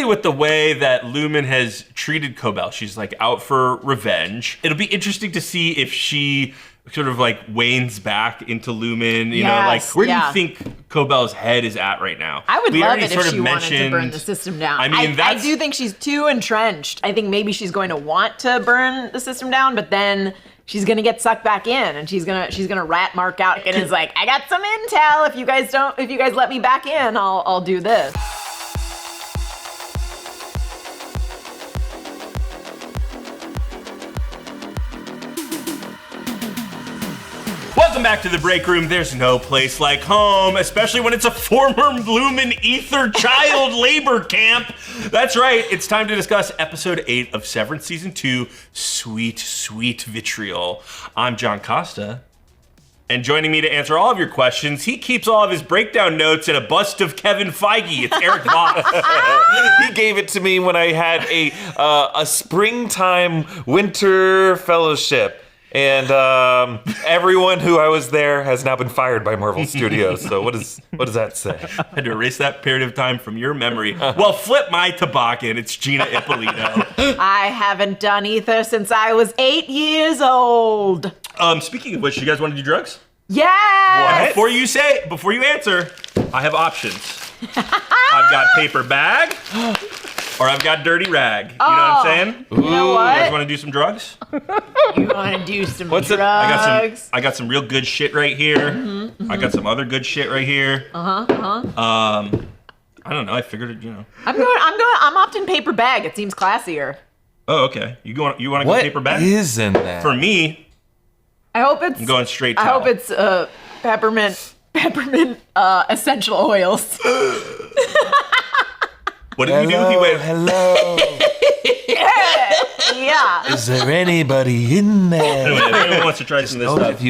with the way that Lumon has treated Cobel. She's like out for revenge. It'll be interesting to see if she sort of like wanes back into Lumon. You know, like where do you think Cobel's head is at right now? I would love it if she wanted to burn the system down. I mean, I do think she's too entrenched. I think maybe she's going to want to burn the system down, but then she's gonna get sucked back in, and she's gonna rat Mark out, and is like, I got some intel. If you guys let me back in, I'll do this. Welcome back to the break room. There's no place like home, especially when it's a former Lumon Ether child labor camp. That's right, it's time to discuss episode 8 of Severance season 2, Sweet, Sweet Vitriol. I'm John Costa, and joining me to answer all of your questions, he keeps all of his breakdown notes in a bust of Kevin Feige. It's Erik Voss. He gave it to me when I had a springtime winter fellowship. And everyone who I was there has now been fired by Marvel Studios. So what does that say? I had to erase that period of time from your memory. Well, flip my toboggan. It's Gina Ippolito. I haven't done ether since I was 8 years old. Speaking of which, you guys want to do drugs? Yes! Before you answer, I have options. I've got paper bag, or I've got dirty rag. You know what I'm saying? You know what? You guys want to do some drugs? You want to do some drugs? I got some real good shit right here. I got some other good shit right here. I don't know. I figured it. You know. I'm opting paper bag. It seems classier. Oh, okay. You want to go paper bag? What is in that? For me, I hope it's. I'm going straight. I hope it's peppermint essential oils. What did you do? He went. Hello. Yeah. Is there anybody in there? Anyway, if anyone wants to try some of this stuff,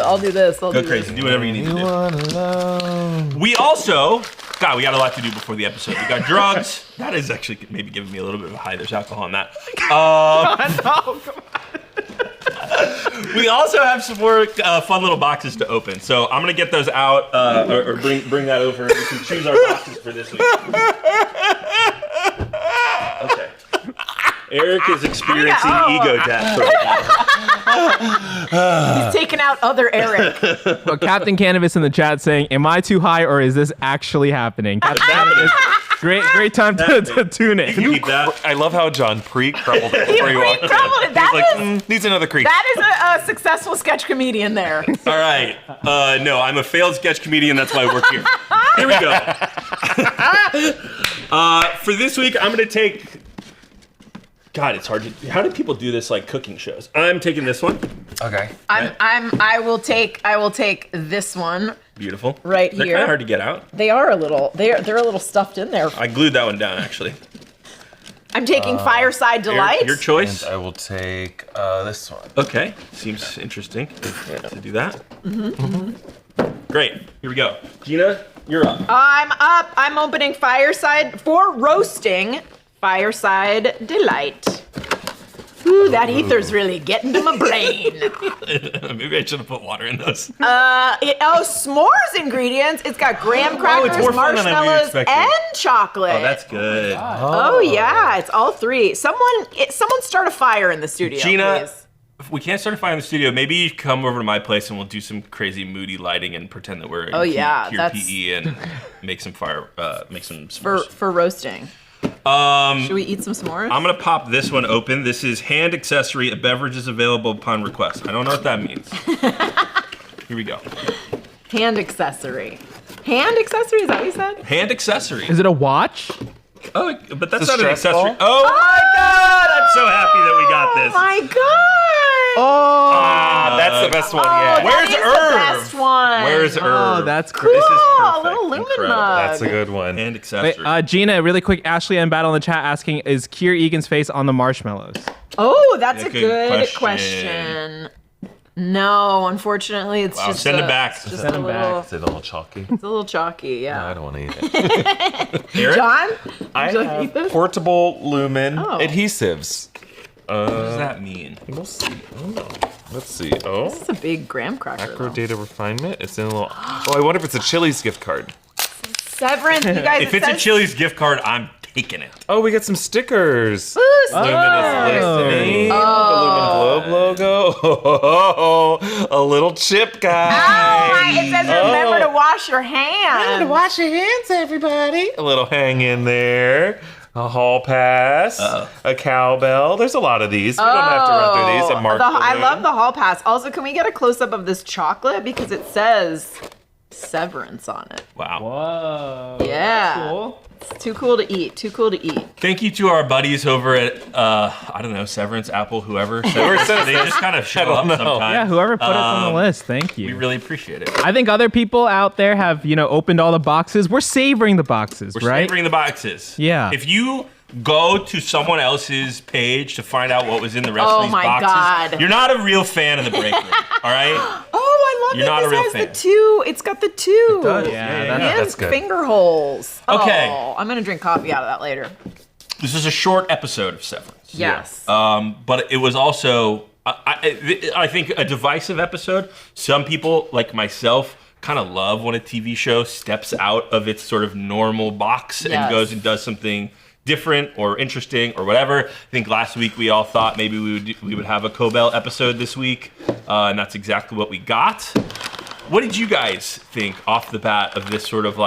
I'll do this. go crazy. Do whatever you need to do. Alone. We also, God, we got a lot to do before the episode. We got drugs. That is actually maybe giving me a little bit of a high. There's alcohol in that. We also have some more fun little boxes to open. So I'm gonna get those out, or bring that over. We can choose our boxes for this week. Okay. Erik is experiencing ego death right now. He's taking out other Erik. Well, Captain Cannabis in the chat saying, am I too high or is this actually happening? Captain Cannabis, great time to tune in. Keep that. I love how John pre-crumbled it before he walked in. That He's like, needs another crease. That is a successful sketch comedian there. All right. No, I'm a failed sketch comedian. That's why I work here. Here we go. For this week, I'm going to take... God, it's hard to... How do people do this, like, cooking shows? I'm taking this one. Okay. I will take this one. Beautiful. Right They're here. kind of hard to get out. They are a little... They're a little stuffed in there. I glued that one down, actually. I'm taking Fireside Delight. Erik, your choice. And I will take this one. Okay. Seems interesting to do that. Great. Here we go. Gina, you're up. I'm up. I'm opening Fireside for roasting. Fireside Delight. Ooh, that ether's really getting to my brain. Maybe I should have put water in those. S'mores ingredients. It's got graham crackers, more fun than I marshmallows, expected. and chocolate. Oh, that's good. Oh yeah, it's all three. Someone start a fire in the studio, Gina, please. if we can't start a fire in the studio, maybe you come over to my place and we'll do some crazy moody lighting and pretend that we're in pure PE and make some fire, make some s'mores. For roasting. Should we eat some s'mores? I'm gonna pop this one open. This is hand accessory. A beverage is available upon request. I don't know what that means. Here we go. Hand accessory. Hand accessory? Is that what you said? Hand accessory. Is it a watch? Oh, but that's The not an stress accessory. ball? Oh my God! I'm so happy that we got this. Oh my God! Oh, that's the best one Oh, yet. Where's that is Irv? the best one. Where's Irv? oh, that's great. This is Cool, perfect. a little Lumon Incredible. mug. That's a good one. Hand Wait, accessory. Gina, really quick, Ashley and Battle in the chat asking, is Keir Egan's face on the marshmallows? Oh, that's a Good good question. question. No, unfortunately, it's Wow, just send a, it back. It's just Send a him little, back. Is it a little chalky? It's a little chalky, yeah. I don't want to eat it. Erik? John, I would you like to have eat this? portable Lumon Oh. adhesives. What does that mean? We'll see. Oh, let's see. Oh, This is a big graham cracker. macro Though. data refinement. It's in a little. Oh, I wonder if it's a Chili's gift card. Severance, you guys. If it's a Chili's gift card, I'm taking it. Oh, we got some stickers. Ooh, Luminous listening. The Lumen Globe logo. A little chip guy. It says remember to wash your hands. Wash your hands, everybody. A little hang in there. A hall pass. A cowbell. There's a lot of these. We don't have to run through these. A mark I love the hall pass. Also, can we get a close up of this chocolate because it says Severance on it? Wow. Whoa. Yeah. Cool. It's too cool to eat. Too cool to eat. Thank you to our buddies over at, I don't know, Severance, Apple, whoever. They just kind of show up sometimes. Yeah, whoever put us on the list, thank you. We really appreciate it. I think other people out there have, opened all the boxes. We're savoring the boxes, We're right? savoring the boxes. Yeah. If you go to someone else's page to find out what was in the rest of these my boxes, God. you're not a real fan of the Breakroom, all right? Oh, I love You're not a real this has fan. the two. It's got the two. It does. Yeah, And that's good. finger holes. Okay. Oh, I'm gonna drink coffee out of that later. This is a short episode of Severance. Yes. But it was also, I think, a divisive episode. Some people, like myself, kind of love when a TV show steps out of its sort of normal box and Yes. goes and does something different or interesting or whatever. I think last week we all thought maybe we would have a Cobel episode this week, and that's exactly what we got. What did you guys think off the bat of this sort of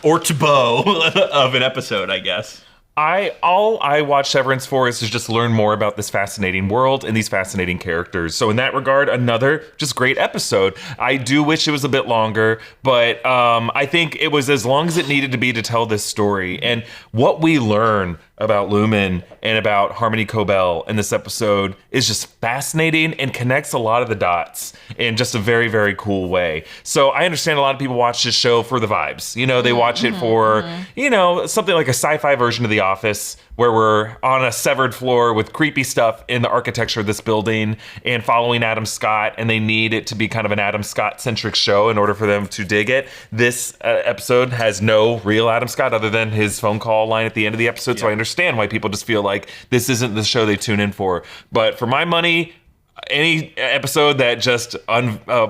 ortbo of an episode, I guess? All I watch Severance for is to just learn more about this fascinating world and these fascinating characters. So in that regard, another just great episode. I do wish it was a bit longer, but I think it was as long as it needed to be to tell this story. And what we learn about Lumon and about Harmony Cobel in this episode is just fascinating and connects a lot of the dots in just a very, very cool way. So I understand a lot of people watch this show for the vibes. They watch it for, something like a sci-fi version of The Office, where we're on a severed floor with creepy stuff in the architecture of this building and following Adam Scott, and they need it to be kind of an Adam Scott-centric show in order for them to dig it. This episode has no real Adam Scott other than his phone call line at the end of the episode, so I understand why people just feel like this isn't the show they tune in for. But for my money, any episode that just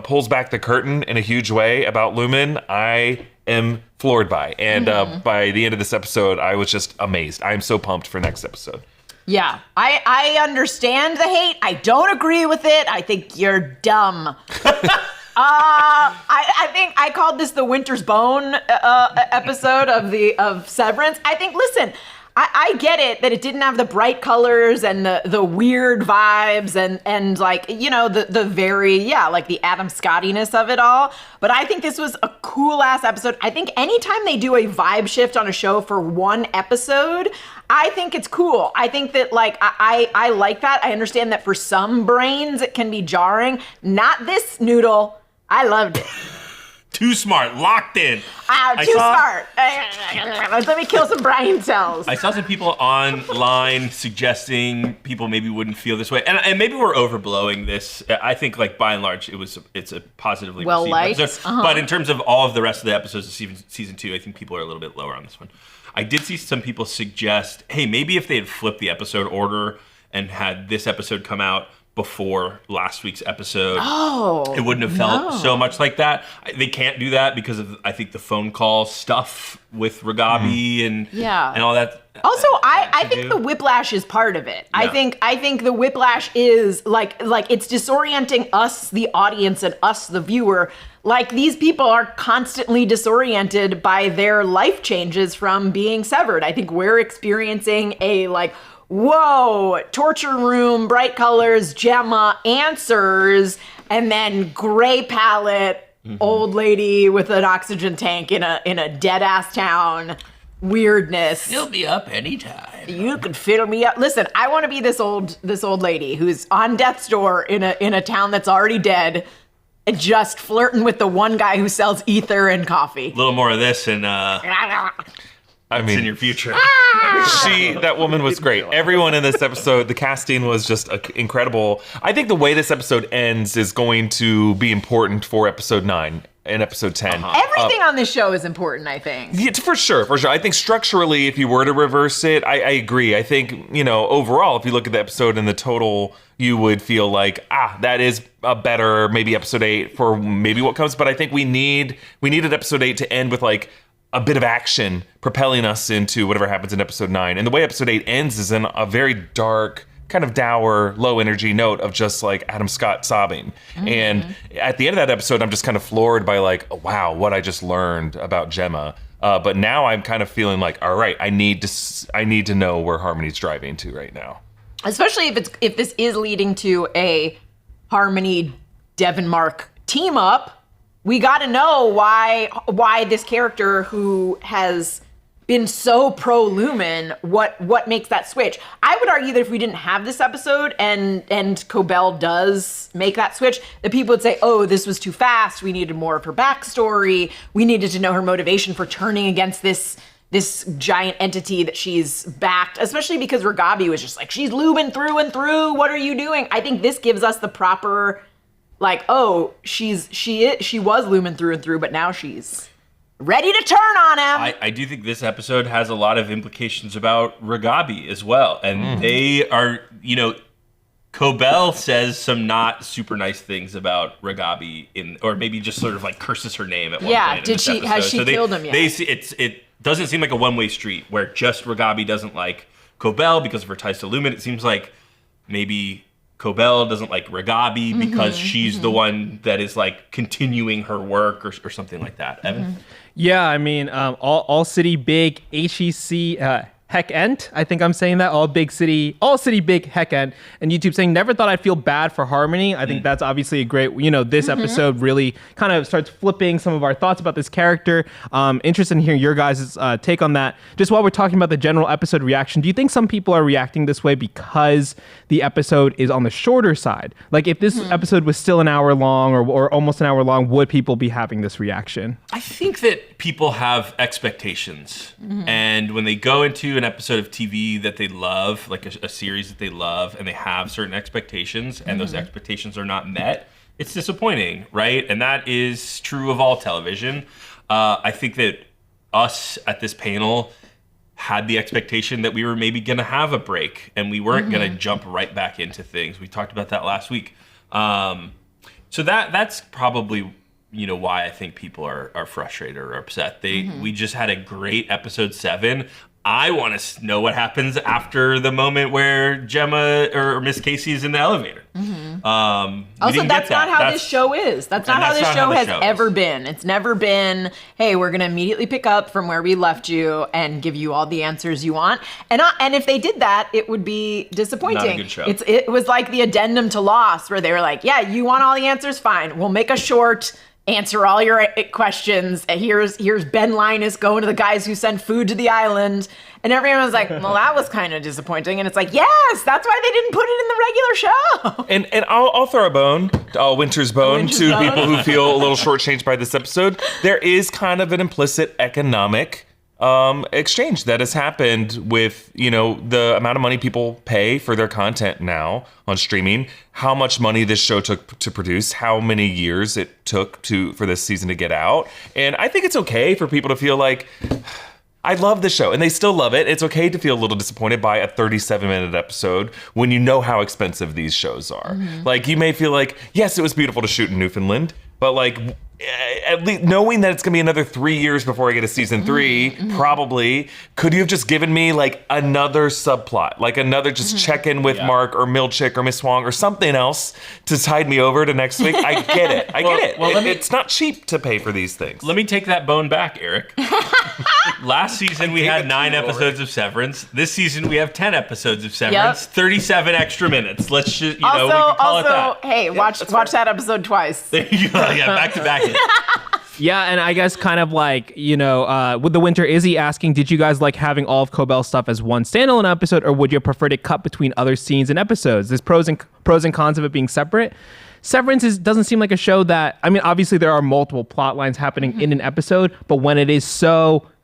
pulls back the curtain in a huge way about Lumon, I am floored by. And by the end of this episode, I was just amazed. I am so pumped for next episode. Yeah, I understand the hate. I don't agree with it. I think you're dumb. I think I called this the Winter's Bone episode of Severance. I think, listen, I get it that it didn't have the bright colors and the weird vibes and like, the very, like the Adam Scottiness of it all. But I think this was a cool ass episode. I think anytime they do a vibe shift on a show for one episode, I think it's cool. I think that I like that. I understand that for some brains it can be jarring. Not this noodle. I loved it. Too smart, locked in. Smart. Let me kill some brain cells. I saw some people online suggesting people maybe wouldn't feel this way, and maybe we're overblowing this. I think, by and large, it's a positively well received liked. episode. But in terms of all of the rest of the episodes of season 2, I think people are a little bit lower on this one. I did see some people suggest, hey, maybe if they had flipped the episode order and had this episode come out before last week's episode, it wouldn't have felt so much like that. They can't do that because of, I think, the phone call stuff with Ragabi and all that. Also, I think the whiplash is part of it. Yeah. I think the whiplash is like it's disorienting us, the audience, and us, the viewer. Like, these people are constantly disoriented by their life changes from being severed. I think we're experiencing a whoa, torture room, bright colors, Gemma, answers, and then gray palette, old lady with an oxygen tank in a dead ass town. Weirdness. Fill me up anytime. You could fill me up. Listen, I want to be this old lady who's on death's door in a town that's already dead, just flirting with the one guy who sells ether and coffee. A little more of this and I mean, in your future. That woman was great. Everyone in this episode, the casting was just incredible. I think the way this episode ends is going to be important for episode 9. in episode 10. Everything on this show is important, I think. Yeah, for sure. I think structurally, if you were to reverse it, I agree. I think, overall, if you look at the episode in the total, you would feel like, that is a better maybe episode 8 for maybe what comes. But I think we needed episode 8 to end with like a bit of action propelling us into whatever happens in episode 9. And the way episode 8 ends is in a very dark, kind of dour, low energy note of just like Adam Scott sobbing. Mm-hmm. And at the end of that episode, I'm just kind of floored by like, oh, wow, what I just learned about Gemma. But now I'm kind of feeling like, all right, I need to know where Harmony's driving to right now. Especially if this is leading to a Harmony Devon Mark team up, we got to know why this character who has been so pro Lumon, what makes that switch. I would argue that if we didn't have this episode and Cobel does make that switch, that people would say, oh, this was too fast. We needed more of her backstory. We needed to know her motivation for turning against this giant entity that she's backed, especially because Ragabi was just like, she's Lumon through and through. What are you doing? I think this gives us the proper, like, oh, she was Lumon through and through, but now she's ready to turn on him. I do think this episode has a lot of implications about Ragabi as well. And they are, Cobel says some not super nice things about Ragabi or maybe just sort of like curses her name at one point. Yeah, has she killed him yet? It doesn't seem like a one-way street where just Ragabi doesn't like Cobel because of her ties to Lumon. It seems like maybe Cobel doesn't like Ragabi because she's the one that is like continuing her work or something like that. Evan? Yeah, I mean, all city big HEC heck end. I think I'm saying that all city big heck end. And YouTube saying never thought I'd feel bad for Harmony. I think that's obviously a great. This episode really kind of starts flipping some of our thoughts about this character. Interested in hearing your guys' take on that. Just while we're talking about the general episode reaction, do you think some people are reacting this way because the episode is on the shorter side? Like if this episode was still an hour long or almost an hour long, would people be having this reaction? I think that people have expectations, and when they go into an episode of TV that they love, like a series that they love, and they have certain expectations, and those expectations are not met, it's disappointing, right? And that is true of all television. I think that us at this panel had the expectation that we were maybe going to have a break, and we weren't going to jump right back into things. We talked about that last week. So that's probably why I think people are frustrated or upset. We just had a great episode 7. I want to know what happens after the moment where Gemma or Miss Casey is in the elevator. Also, that's not how this show is. That's not how this show has ever been. It's never been, hey, we're going to immediately pick up from where we left you and give you all the answers you want. And if they did that, it would be disappointing. Not a good show. It was like the addendum to Lost, where they were like, yeah, you want all the answers? Fine. We'll make a short, answer all your questions. Here's Ben Linus going to the guys who send food to the island. And everyone was like, well, that was kind of disappointing. And it's like, yes, that's why they didn't put it in the regular show. And I'll throw a bone, Winter's bone, to people who feel a little shortchanged by this episode. There is kind of an implicit economic exchange that has happened with, the amount of money people pay for their content now on streaming, how much money this show took to produce, how many years it took for this season to get out. And I think it's okay for people to feel like, I love this show, and they still love it. It's okay to feel a little disappointed by a 37-minute episode when you know how expensive these shows are. Like, you may feel like, yes, it was beautiful to shoot in Newfoundland, but like, at least knowing that it's gonna be another 3 years before I get a season 3, probably, could you have just given me like another subplot, like another just check in with Mark or Milchick or Miss Wong or something else to tide me over to next week? I get it. I get it. Well, it's not cheap to pay for these things. Let me take that bone back, Eric. Last season we had 9 episodes of Severance. This season we have 10 episodes of Severance. 37 extra minutes. Let's just, we can call it that. Hey, watch that episode twice. There you go. Yeah, back to back. Yeah, and I guess kind of like, with the Winter, Izzy asking, did you guys like having all of Cobel's stuff as one standalone episode, or would you prefer to cut between other scenes and episodes? There's pros and cons of it being separate. Severance doesn't seem like a show that, I mean, obviously there are multiple plot lines happening in an episode, but when it is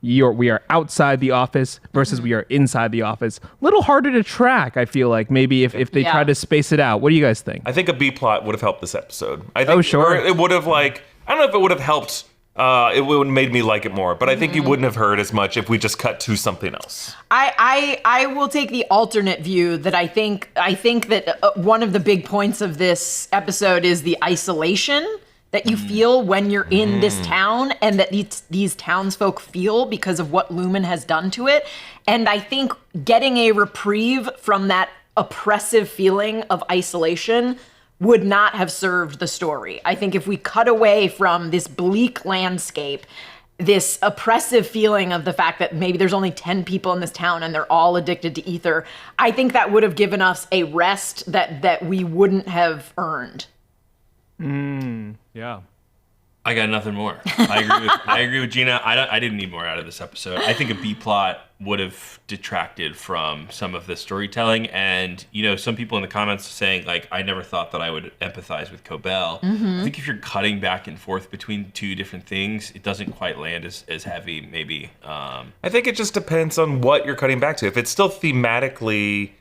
we are outside the office versus we are inside the office, a little harder to track, I feel like, maybe if they try to space it out. What do you guys think? I think a B plot would have helped this episode. I think, sure. It would have I don't know if it would have helped. It would have made me like it more, but I think you wouldn't have heard as much if we just cut to something else. I will take the alternate view that I think that one of the big points of this episode is the isolation that you feel when you're in this town, and that these townsfolk feel because of what Lumon has done to it. And I think getting a reprieve from that oppressive feeling of isolation would not have served the story. I think if we cut away from this bleak landscape, this oppressive feeling of the fact that maybe there's only 10 people in this town and they're all addicted to ether, I think that would have given us a rest that we wouldn't have earned. Yeah. I got nothing more. I agree with Gina. I didn't need more out of this episode. I think a B plot would have detracted from some of the storytelling. And, some people in the comments saying, like, I never thought that I would empathize with Cobel. I think if you're cutting back and forth between two different things, it doesn't quite land as heavy, maybe. I think it just depends on what you're cutting back to. If it's still thematically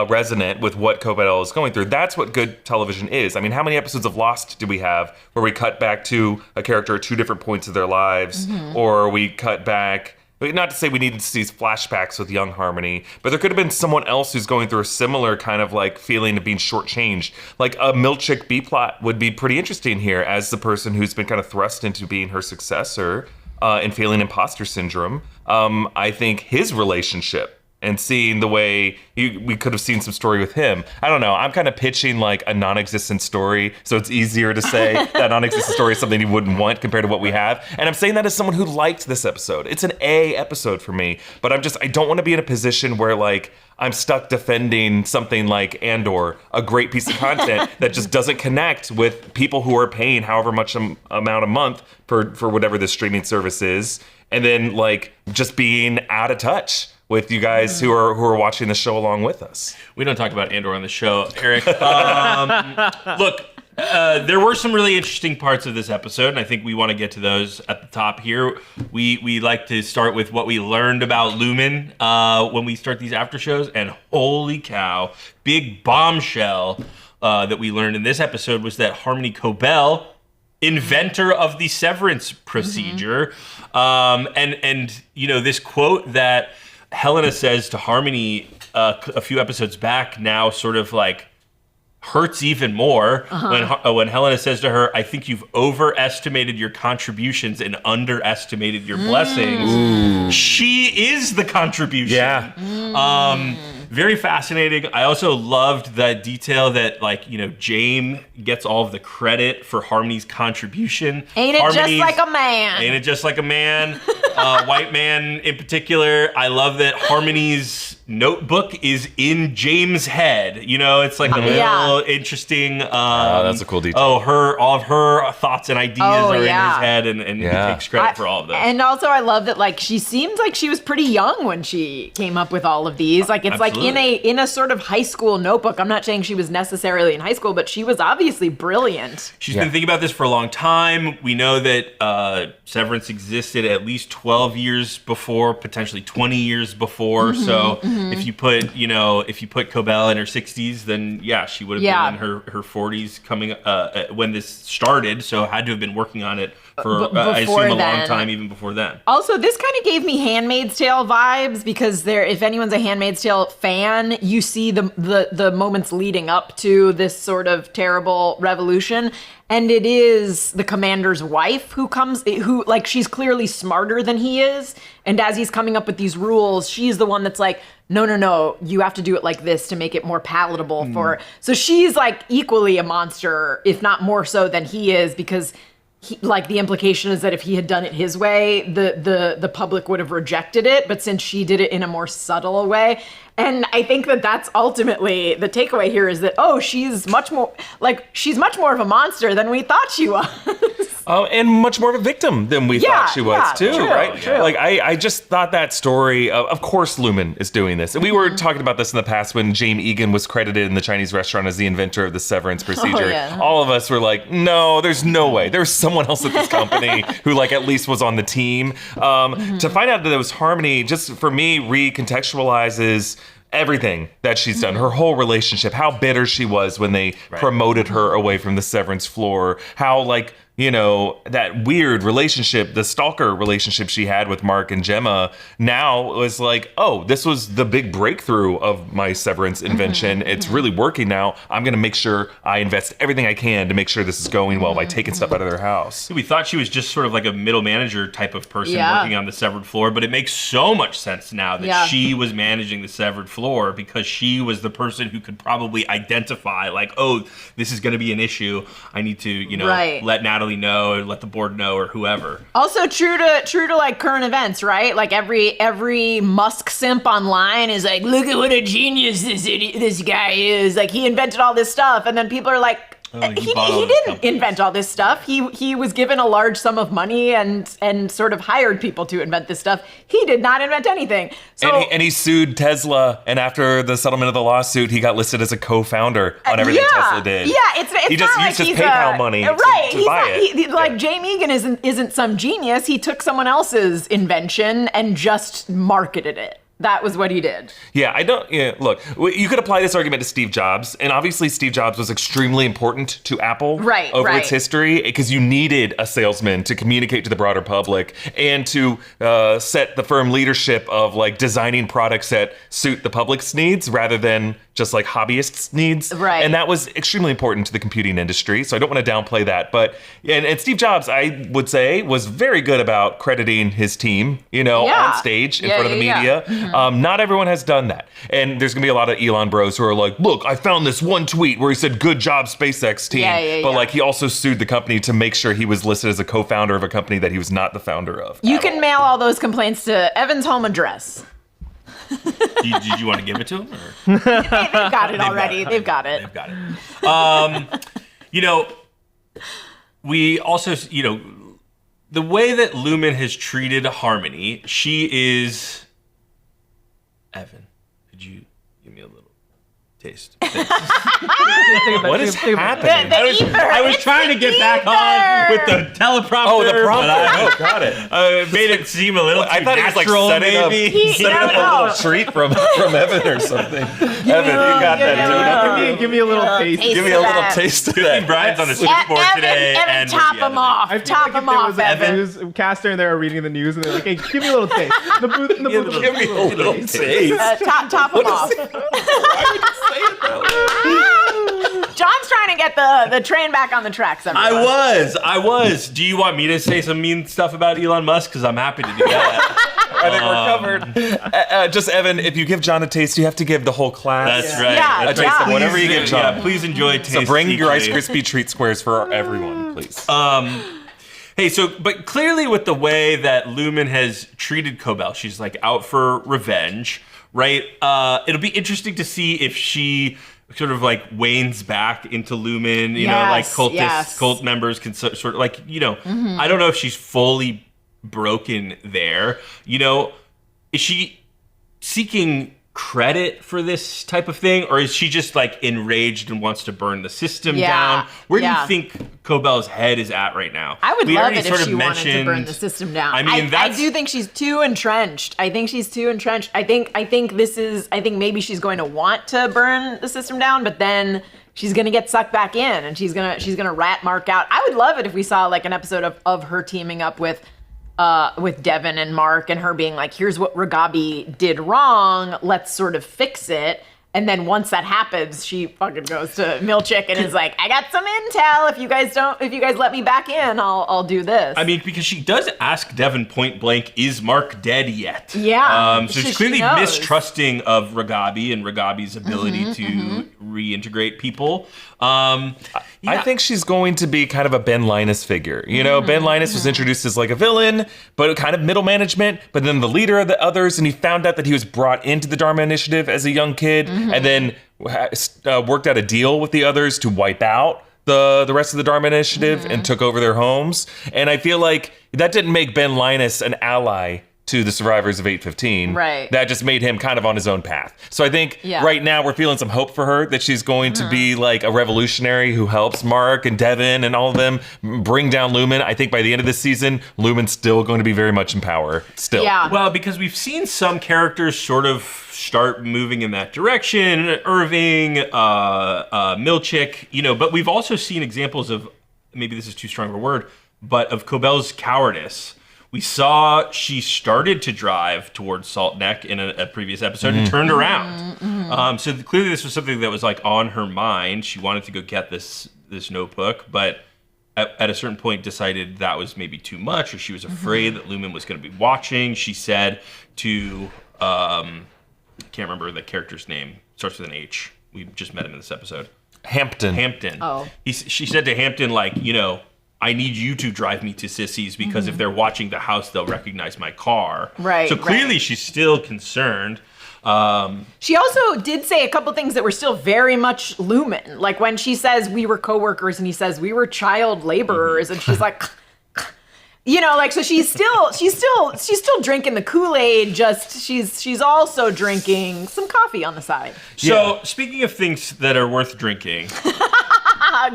resonant with what Cobel is going through, that's what good television is. I mean, how many episodes of Lost do we have where we cut back to a character at two different points of their lives, or we cut back, not to say we needed to see flashbacks with young Harmony, but there could have been someone else who's going through a similar kind of like feeling of being shortchanged. Like a Milchick B-plot would be pretty interesting here as the person who's been kind of thrust into being her successor and feeling imposter syndrome. I think his relationship and seeing the way we could have seen some story with him. I don't know. I'm kind of pitching like a non-existent story, so it's easier to say that non-existent story is something you wouldn't want compared to what we have. And I'm saying that as someone who liked this episode. It's an A episode for me, but I don't want to be in a position where like I'm stuck defending something like Andor, a great piece of content that just doesn't connect with people who are paying however much amount a month for whatever the streaming service is, and then like just being out of touch with you guys who are watching the show along with us. We don't talk about Andor on the show, Eric. Look, there were some really interesting parts of this episode, and I think we want to get to those at the top here. We like to start with what we learned about Lumon when we start these after shows, and holy cow, big bombshell that we learned in this episode was that Harmony Cobel, inventor of the Severance procedure, and this quote that Helena says to Harmony a few episodes back now sort of like hurts even more when Helena says to her, I think you've overestimated your contributions and underestimated your blessings. Ooh. She is the contribution. Yeah. Very fascinating. I also loved the detail that, James gets all of the credit for Harmony's contribution. Ain't it just like a man? Ain't it just like a man? White man in particular. I love that Harmony's notebook is in James' head. It's like a little interesting. That's a cool detail. All of her thoughts and ideas are in his head, and he takes credit for all of them. And also, I love that she seems like she was pretty young when she came up with all of these. It's Absolutely. like in a sort of high school notebook. I'm not saying she was necessarily in high school, but she was obviously brilliant. She's been thinking about this for a long time. We know that Severance existed at least 12 years before, potentially 20 years before. So if you put Cobel in her 60s, then she would have been in her 40s coming when this started. So had to have been working on it for I assume a long time, even before then. Also, this kind of gave me Handmaid's Tale vibes because if anyone's a Handmaid's Tale fan, you see the moments leading up to this sort of terrible revolution. And it is the commander's wife who she's clearly smarter than he is. And as he's coming up with these rules, she's the one that's like, no, you have to do it like this to make it more palatable for. So she's like equally a monster, if not more so than he is, because the implication is that if he had done it his way, the public would have rejected it. But since she did it in a more subtle way, and I think that's ultimately the takeaway here is that, she's much more of a monster than we thought she was. And much more of a victim than we thought she was too, true, right? True. I just thought that story, of course Lumon is doing this. And we were talking about this in the past when James Egan was credited in the Chinese restaurant as the inventor of the Severance procedure. All of us were like, no, there's no way. There's someone else at this company who at least was on the team. To find out that it was Harmony, just for me, recontextualizes everything that she's done, her whole relationship, how bitter she was when they promoted her away from the Severance floor, how that weird relationship, the stalker relationship she had with Mark and Gemma, now was like, oh, this was the big breakthrough of my Severance invention. It's really working now. I'm going to make sure I invest everything I can to make sure this is going well by taking stuff out of their house. We thought she was just sort of like a middle manager type of person working on the severed floor, but it makes so much sense now that she was managing the severed floor because she was the person who could probably identify like, oh, this is going to be an issue. I need to, let Natalie know or let the board know or whoever. Also true to like current events, right? Like every Musk simp online is like, look at what a genius this guy is. Like he invented all this stuff, and then people are like, he didn't invent all this stuff. He was given a large sum of money and sort of hired people to invent this stuff. He did not invent anything. So, and he sued Tesla, and after the settlement of the lawsuit, he got listed as a co-founder on everything Tesla did. Yeah, it's he not just like used his he's PayPal money to buy it. Like Jay Megan isn't some genius. He took someone else's invention and just marketed it. That was what he did. Look, you could apply this argument to Steve Jobs, and obviously Steve Jobs was extremely important to Apple over its history because you needed a salesman to communicate to the broader public and to set the firm leadership of like designing products that suit the public's needs rather than just like hobbyists' needs. Right. And that was extremely important to the computing industry, so I don't want to downplay that. But and Steve Jobs, I would say, was very good about crediting his team, on stage in front of the media. Not everyone has done that. And there's going to be a lot of Elon bros who are like, look, I found this one tweet where he said, good job, SpaceX team. But like he also sued the company to make sure he was listed as a co-founder of a company that he was not the founder of. You can mail all those complaints to Evan's home address. Did you want to give it to him? They've got it already. They've got it. They've got it. We also, the way that Lumon has treated Harmony, she is... Evan, could you give me a little taste? What is happening? I was trying to get back on with the teleprompter. Oh, the prompter. Oh, got it. It made it seem a little too I thought natural, he was like setting up a little treat from Evan or something. Evan, you got that, dude. Give me a little taste. Give me a little taste of that. Brian's on the switchboard today. Evan, top him off. Top him off, Evan. Newscaster and they were reading the news and they're like, hey, give me a little taste. The booth, Give me a little taste. Top him off. Why would you say it that way? John's trying to get the train back on the tracks. Everyone. I was. Do you want me to say some mean stuff about Elon Musk? Because I'm happy to do that. I think we're covered. Just Evan, if you give John a taste, you have to give the whole class. That's right. Yeah, a taste of whatever you give John. Yeah, please enjoy taste. So bring your Rice Krispie Krispie treat squares for everyone, please. Hey, but clearly with the way that Lumon has treated Cobel, she's like out for revenge, right? It'll be interesting to see if she sort of like wanes back into Lumon, you know, like cultists, cult members can sort of like, I don't know if she's fully broken there. Is she seeking credit for this type of thing, or is she just like enraged and wants to burn the system down? Where do you think Cobel's head is at right now? I would love it if she wanted to burn the system down. I mean, I do think she's too entrenched. I think maybe she's going to want to burn the system down, but then she's gonna get sucked back in, and she's gonna rat Mark out. I would love it if we saw like an episode of her teaming up with Devin and Mark, and her being like, here's what Ragabi did wrong, let's sort of fix it. And then once that happens, she fucking goes to Milchick and is like, I got some intel. If you guys let me back in, I'll do this. I mean, because she does ask Devin point blank, is Mark dead yet? Yeah. So she's clearly mistrusting of Ragabi and Ragabi's ability to reintegrate people. I think she's going to be kind of a Ben Linus figure. Ben Linus was introduced as like a villain, but kind of middle management, but then the leader of the others, and he found out that he was brought into the Dharma Initiative as a young kid, and then worked out a deal with the others to wipe out the rest of the Dharma Initiative and took over their homes. And I feel like that didn't make Ben Linus an ally to the survivors of 815. Right. That just made him kind of on his own path. So I think right now we're feeling some hope for her that she's going to be like a revolutionary who helps Mark and Devin and all of them bring down Lumon. I think by the end of this season, Lumon's still going to be very much in power still. Yeah. Well, because we've seen some characters sort of start moving in that direction. Irving, Milchick, but we've also seen examples of maybe this is too strong of a word, but of Cobel's cowardice. We saw she started to drive towards Salt Neck in a previous episode and turned around. So clearly this was something that was like on her mind. She wanted to go get this notebook, but at a certain point decided that was maybe too much, or she was afraid that Lumon was going to be watching. She said to, I can't remember the character's name, starts with an H. We just met him in this episode. Hampton. Oh. She said to Hampton, like, I need you to drive me to Sissy's because if they're watching the house, they'll recognize my car. Right. So clearly she's still concerned. She also did say a couple things that were still very much Lumon. Like when she says we were coworkers and he says we were child laborers, and she's like, so she's still drinking the Kool-Aid. Just she's also drinking some coffee on the side. So speaking of things that are worth drinking,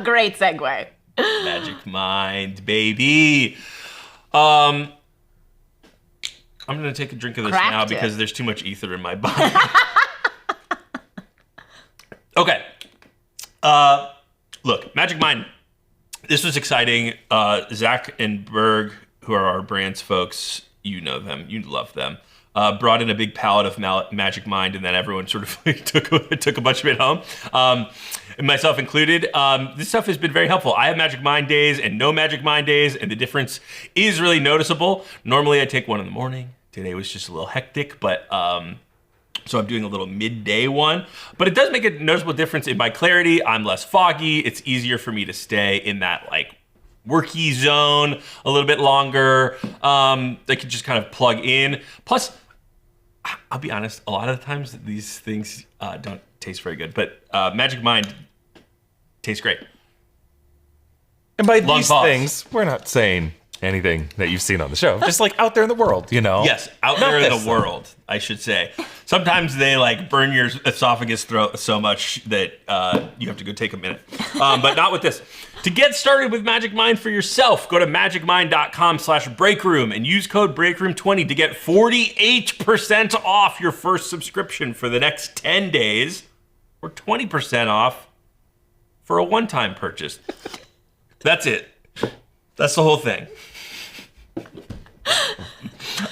Great segue. Magic Mind, baby. I'm gonna take a drink of this Cracked now it. because there's too much ether in my body. Okay. Look, Magic Mind. This was exciting. Zach and Berg, who are our brands folks, you know them, you love them. Brought in a big pallet of Magic Mind, and then everyone sort of like took a bunch of it home, and myself included. This stuff has been very helpful. I have Magic Mind days and no Magic Mind days, and the difference is really noticeable. Normally I take one in the morning. Today was just a little hectic, but so I'm doing a little midday one. But it does make a noticeable difference in my clarity. I'm less foggy. It's easier for me to stay in that like worky zone a little bit longer. I could just kind of plug in. Plus, I'll be honest, a lot of the times these things don't taste very good, but Magic Mind tastes great. And by Long these pause. things, we're not saying anything that you've seen on the show. Just like out there in the world, Yes, out there in the world, I should say. Sometimes they like burn your esophagus throat so much that you have to go take a minute. But not with this. To get started with Magic Mind for yourself, go to magicmind.com/breakroom and use code breakroom20 to get 48% off your first subscription for the next 10 days, or 20% off for a one-time purchase. That's it. That's the whole thing.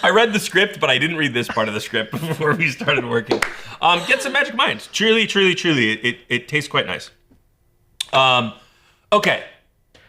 I read the script, but I didn't read this part of the script before we started working. Get some Magic Mind. Truly, it tastes quite nice. Okay,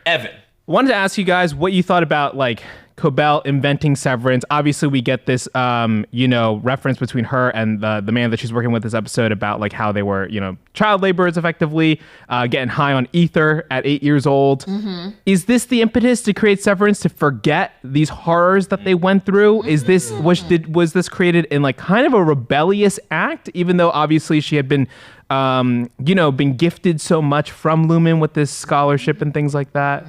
Evan. Wanted to ask you guys what you thought about like Cobel inventing Severance. Obviously, we get this, reference between her and the man that she's working with this episode about like how they were, child laborers effectively, getting high on ether at 8 years old. Mm-hmm. Is this the impetus to create Severance to forget these horrors that they went through? Is this was this created in like kind of a rebellious act, even though obviously she had been been gifted so much from Lumon with this scholarship and things like that?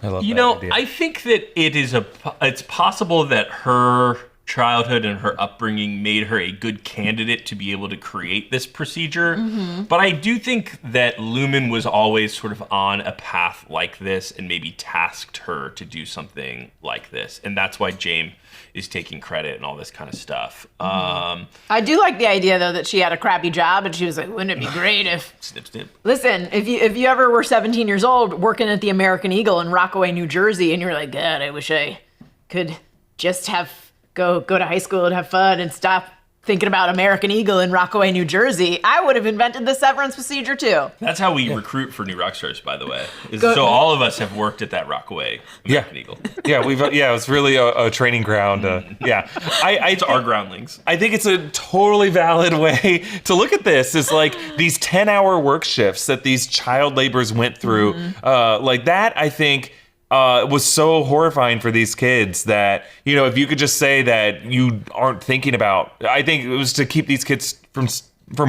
I love that idea. I think that it's possible that her childhood and her upbringing made her a good candidate to be able to create this procedure. Mm-hmm. But I do think that Lumon was always sort of on a path like this and maybe tasked her to do something like this. And that's why James is taking credit and all this kind of stuff. I do like the idea though that she had a crappy job and she was like, wouldn't it be great if Snip, snip. Listen, if you ever were 17 years old working at the American Eagle in Rockaway, New Jersey, and you're like, God, I wish I could just go to high school and have fun and stop thinking about American Eagle in Rockaway, New Jersey, I would have invented the Severance procedure too. That's how we recruit for new rock stars, by the way. So all of us have worked at that Rockaway American Eagle. Yeah, it was really a training ground. It's our groundlings. I think it's a totally valid way to look at this. Is like these 10-hour work shifts that these child laborers went through. Like that, I think. Was so horrifying for these kids that, if you could just say that you aren't thinking about, I think it was to keep these kids from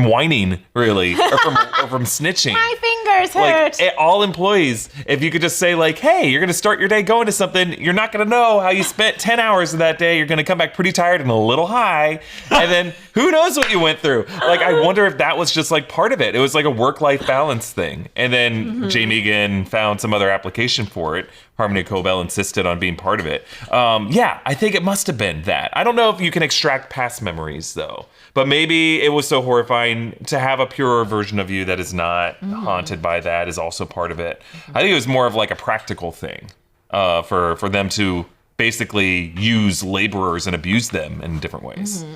whining, really, or from snitching. My fingers hurt. Like, all employees, if you could just say, like, hey, you're going to start your day going to something, you're not going to know how you spent 10 hours of that day. You're going to come back pretty tired and a little high. And then who knows what you went through? Like, I wonder if that was just, like, part of it. It was like a work-life balance thing. And then Jamie again found some other application for it, Harmony Cobel insisted on being part of it. Yeah, I think it must have been that. I don't know if you can extract past memories, though. But maybe it was so horrifying to have a purer version of you that is not haunted by that is also part of it. I think it was more of like a practical thing for them to basically use laborers and abuse them in different ways.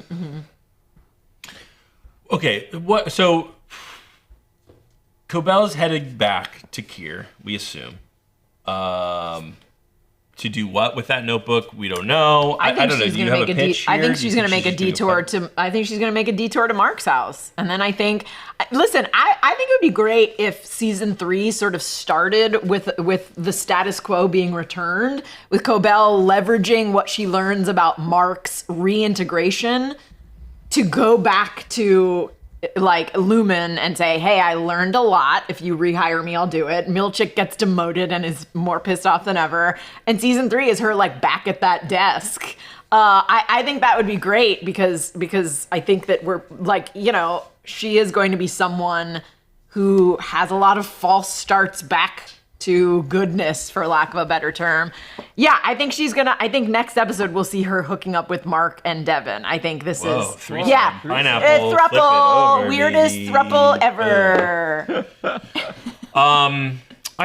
Okay, so Cobel's headed back to Kier, we assume. To do what with that notebook? We don't know. I don't know. Do you have a pitch I here? think she's going to make a detour to. I think she's going to make a detour to Mark's house, and then I think. Listen, I think it would be great if season 3 sort of started with the status quo being returned, with Cobel leveraging what she learns about Mark's reintegration to go back to like Lumon and say, hey, I learned a lot. If you rehire me, I'll do it. Milchick gets demoted and is more pissed off than ever. And season 3 is her like back at that desk. I think that would be great because I think that we're like, she is going to be someone who has a lot of false starts back to goodness, for lack of a better term. Yeah, I think I think next episode we'll see her hooking up with Mark and Devin. I think this is threesome. Yeah. Pineapple. Flip it Thruple, over, weirdest baby. thruple ever.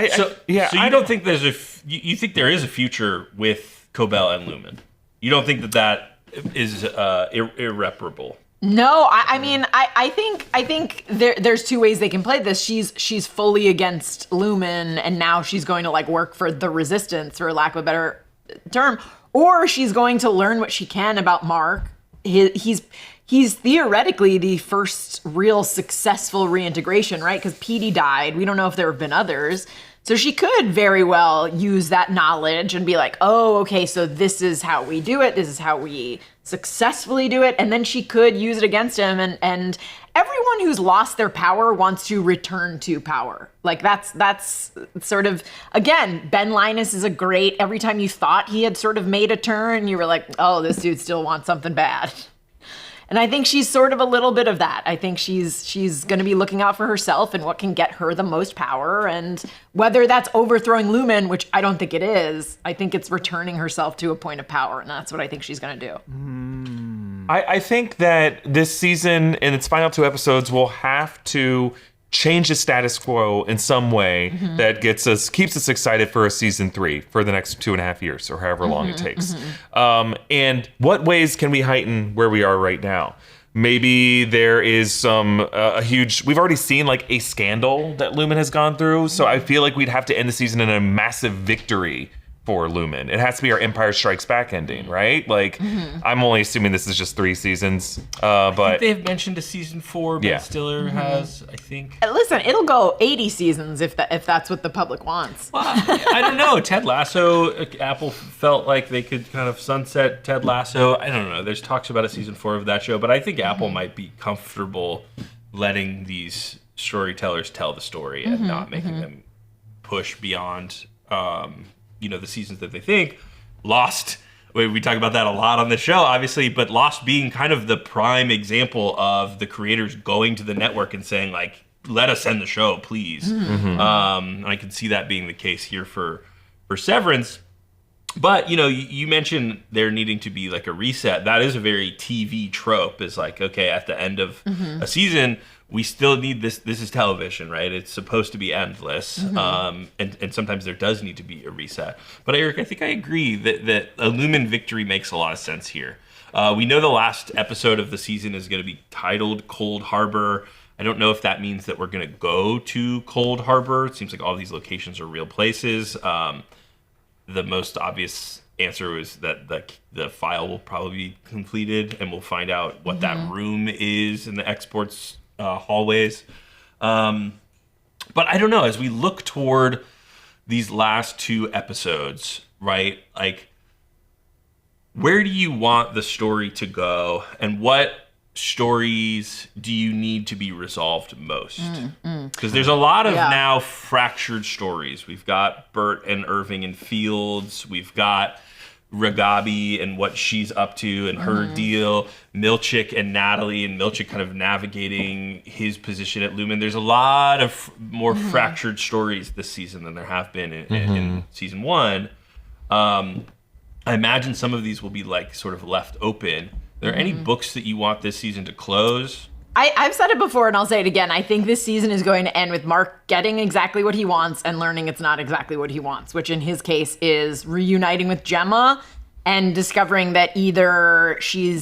So you don't think there's you think there is a future with Cobel and Lumon? You don't think that is irreparable? No, I mean, I think there's 2 ways they can play this. She's fully against Lumon, and now she's going to like work for the resistance, for lack of a better term, or she's going to learn what she can about Mark. He's theoretically the first real successful reintegration, right? Because Petey died. We don't know if there have been others. So she could very well use that knowledge and be like, oh, okay, so this is how we do it. This is how we successfully do it. And then she could use it against him. And everyone who's lost their power wants to return to power. Like that's sort of, again, Ben Linus is every time you thought he had sort of made a turn, you were like, oh, this dude still wants something bad. And I think she's sort of a little bit of that. I think she's going to be looking out for herself and what can get her the most power. And whether that's overthrowing Lumon, which I don't think it is, I think it's returning herself to a point of power. And that's what I think she's going to do. I think that this season, in its final 2 episodes, will have to change the status quo in some way that keeps us excited for a season 3 for the next 2.5 years or however long it takes. And what ways can we heighten where we are right now? Maybe there is a huge, we've already seen like a scandal that Lumon has gone through. So I feel like we'd have to end the season in a massive victory for Lumon. It has to be our Empire Strikes Back ending, right? Like, I'm only assuming this is just 3 seasons, but I think they've mentioned a season 4. Ben Stiller has, I think. Listen, it'll go 80 seasons if that's what the public wants. Well, I don't know. Ted Lasso, Apple felt like they could kind of sunset Ted Lasso. I don't know. There's talks about a season 4 of that show, but I think Apple might be comfortable letting these storytellers tell the story and not making them push beyond the seasons that they think. Lost, we talk about that a lot on the show, obviously, but Lost being kind of the prime example of the creators going to the network and saying, like, let us end the show, please. I can see that being the case here for Severance. But, you mentioned there needing to be, like, a reset. That is a very TV trope, is like, okay, at the end of a season, we still need this. This is television, right? It's supposed to be endless. And sometimes there does need to be a reset. But Erik, I think I agree that a Lumon victory makes a lot of sense here. We know the last episode of the season is going to be titled Cold Harbor. I don't know if that means that we're going to go to Cold Harbor. It seems like all these locations are real places. The most obvious answer is that the file will probably be completed and we'll find out what that room is in the exports hallways. But I don't know, as we look toward these last 2 episodes, right? Like, where do you want the story to go, and what stories do you need to be resolved most? Because there's a lot of now fractured stories. We've got Bert and Irving and Fields. We've got Ragabi and what she's up to and her deal, Milchick and Natalie, and Milchick kind of navigating his position at Lumon. There's a lot of more fractured stories this season than there have been in season 1. I imagine some of these will be like sort of left open. Are there any books that you want this season to close? I've said it before and I'll say it again. I think this season is going to end with Mark getting exactly what he wants and learning it's not exactly what he wants, which in his case is reuniting with Gemma and discovering that either she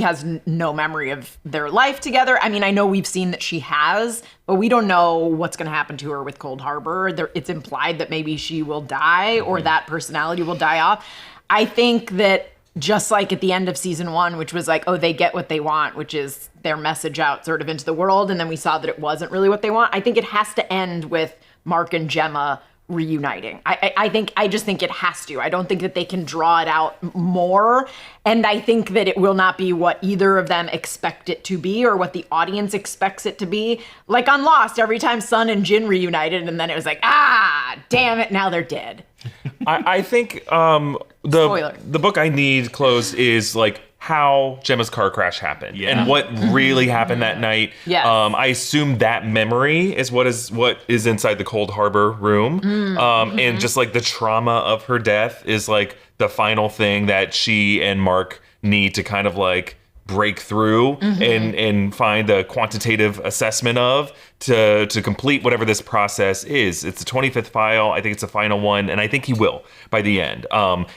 has no memory of their life together. I mean, I know we've seen that she has, but we don't know what's going to happen to her with Cold Harbor. It's implied that maybe she will die or that personality will die off. I think that just like at the end of season 1, which was like, oh, they get what they want, which is their message out sort of into the world. And then we saw that it wasn't really what they want. I think it has to end with Mark and Gemma reuniting. I just think it has to. I don't think that they can draw it out more. And I think that it will not be what either of them expect it to be or what the audience expects it to be. Like on Lost, every time Sun and Jin reunited, and then it was like, damn it, now they're dead. I think Spoiler. the book I need closed is like how Gemma's car crash happened and what really happened that night. Yes. I assume that memory is what is inside the Cold Harbor room. And just like the trauma of her death is like the final thing that she and Mark need to kind of like break through and find a quantitative assessment of to complete whatever this process is. It's the 25th file. I think it's the final one, and I think he will by the end.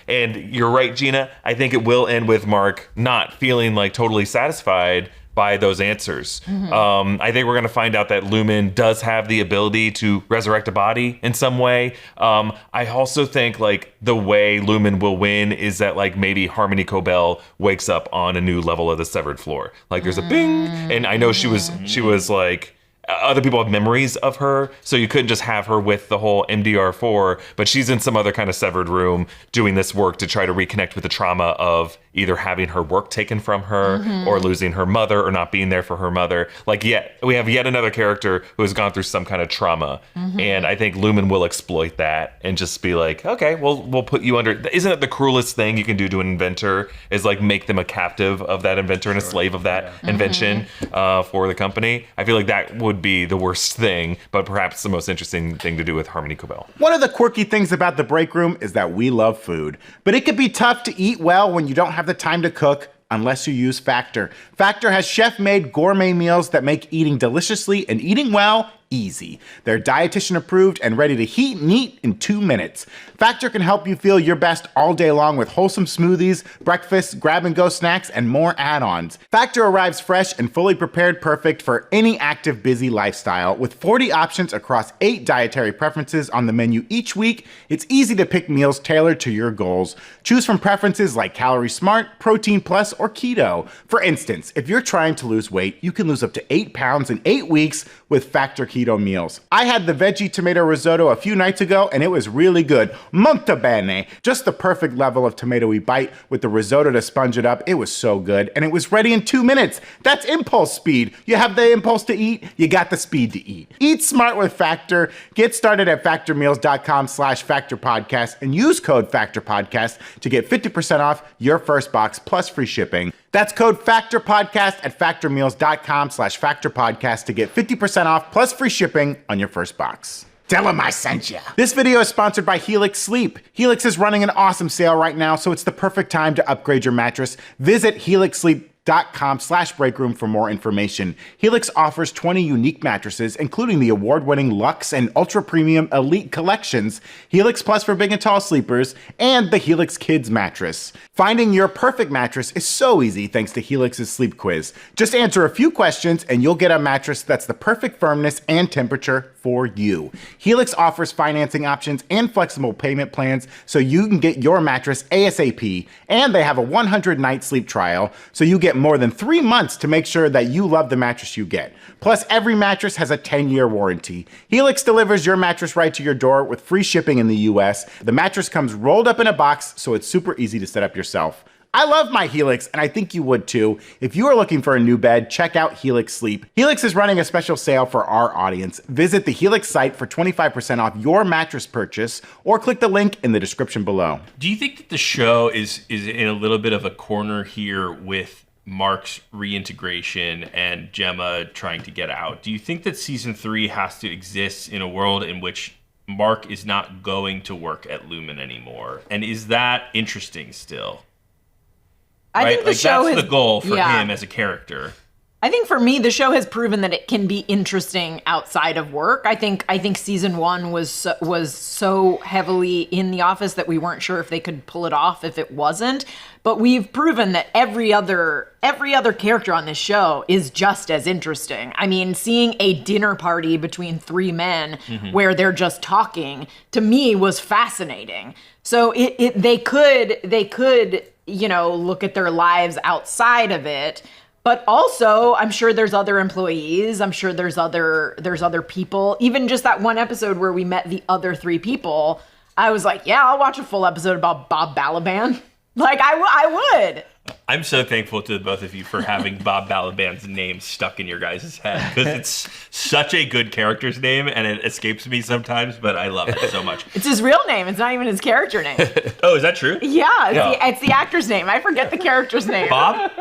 And you're right, Gina. I think it will end with Mark not feeling like totally satisfied by those answers. I think we're going to find out that Lumon does have the ability to resurrect a body in some way. I also think like the way Lumon will win is that like maybe Harmony Cobel wakes up on a new level of the severed floor. Like there's a bing, and I know she was like, other people have memories of her, so you couldn't just have her with the whole MDR4, but she's in some other kind of severed room doing this work to try to reconnect with the trauma of either having her work taken from her or losing her mother or not being there for her mother. Like, we have yet another character who has gone through some kind of trauma, and I think Lumon will exploit that and just be like, okay, we'll put you under. Isn't it the cruelest thing you can do to an inventor is like make them a captive of that inventor and a slave of that invention for the company? I feel like that would be the worst thing, but perhaps the most interesting thing to do with Harmony Cobel. One of the quirky things about the break room is that we love food, but it can be tough to eat well when you don't have the time to cook unless you use Factor. Factor has chef-made gourmet meals that make eating deliciously and eating well easy. They're dietitian approved and ready to heat and eat in 2 minutes. Factor can help you feel your best all day long with wholesome smoothies, breakfasts, grab-and-go snacks, and more add-ons. Factor arrives fresh and fully prepared, perfect for any active, busy lifestyle. With 40 options across 8 dietary preferences on the menu each week, it's easy to pick meals tailored to your goals. Choose from preferences like Calorie Smart, Protein Plus, or Keto. For instance, if you're trying to lose weight, you can lose up to 8 pounds in 8 weeks with Factor Keto meals. I had the veggie tomato risotto a few nights ago, and it was really good. Molto bene. Just the perfect level of tomatoey bite with the risotto to sponge it up. It was so good, and it was ready in 2 minutes. That's impulse speed. You have the impulse to eat, you got the speed to eat. Eat smart with Factor. Get started at factormeals.com/factorpodcast and use code factorpodcast to get 50% off your first box plus free shipping. That's code FACTORPODCAST at factormeals.com/factorpodcast to get 50% off plus free shipping on your first box. Tell them I sent you. This video is sponsored by Helix Sleep. Helix is running an awesome sale right now, so it's the perfect time to upgrade your mattress. Visit helixsleep.com/breakroom for more information. Helix offers 20 unique mattresses, including the award-winning Luxe and Ultra Premium Elite collections, Helix Plus for big and tall sleepers, and the Helix Kids mattress. Finding your perfect mattress is so easy thanks to Helix's sleep quiz. Just answer a few questions and you'll get a mattress that's the perfect firmness and temperature for you. Helix offers financing options and flexible payment plans so you can get your mattress ASAP, and they have a 100-night sleep trial, so you get more than 3 months to make sure that you love the mattress you get. Plus, every mattress has a 10-year warranty. Helix delivers your mattress right to your door with free shipping in the US. The mattress comes rolled up in a box, so it's super easy to set up yourself. I love my Helix, and I think you would too. If you are looking for a new bed, check out Helix Sleep. Helix is running a special sale for our audience. Visit the Helix site for 25% off your mattress purchase, or click the link in the description below. Do you think that the show is in a little bit of a corner here with Mark's reintegration and Gemma trying to get out? Do you think that season 3 has to exist in a world in which Mark is not going to work at Lumon anymore? And is that interesting still? I think the show that's has, the goal for him as a character. I think for me, the show has proven that it can be interesting outside of work. I think season 1 was so heavily in the office that we weren't sure if they could pull it off if it wasn't. But we've proven that every other character on this show is just as interesting. I mean, seeing a dinner party between 3 men where they're just talking, to me, was fascinating. So they could, you know, look at their lives outside of it. But also, I'm sure there's other employees. I'm sure there's other people. Even just that one episode where we met the other 3 people, I was like, yeah, I'll watch a full episode about Bob Balaban. Like, I would. I'm so thankful to both of you for having Bob Balaban's name stuck in your guys' head, because it's such a good character's name, and it escapes me sometimes, but I love it so much. It's his real name. It's not even his character name. Oh, is that true? Yeah, it's the actor's name. I forget the character's name. Bob?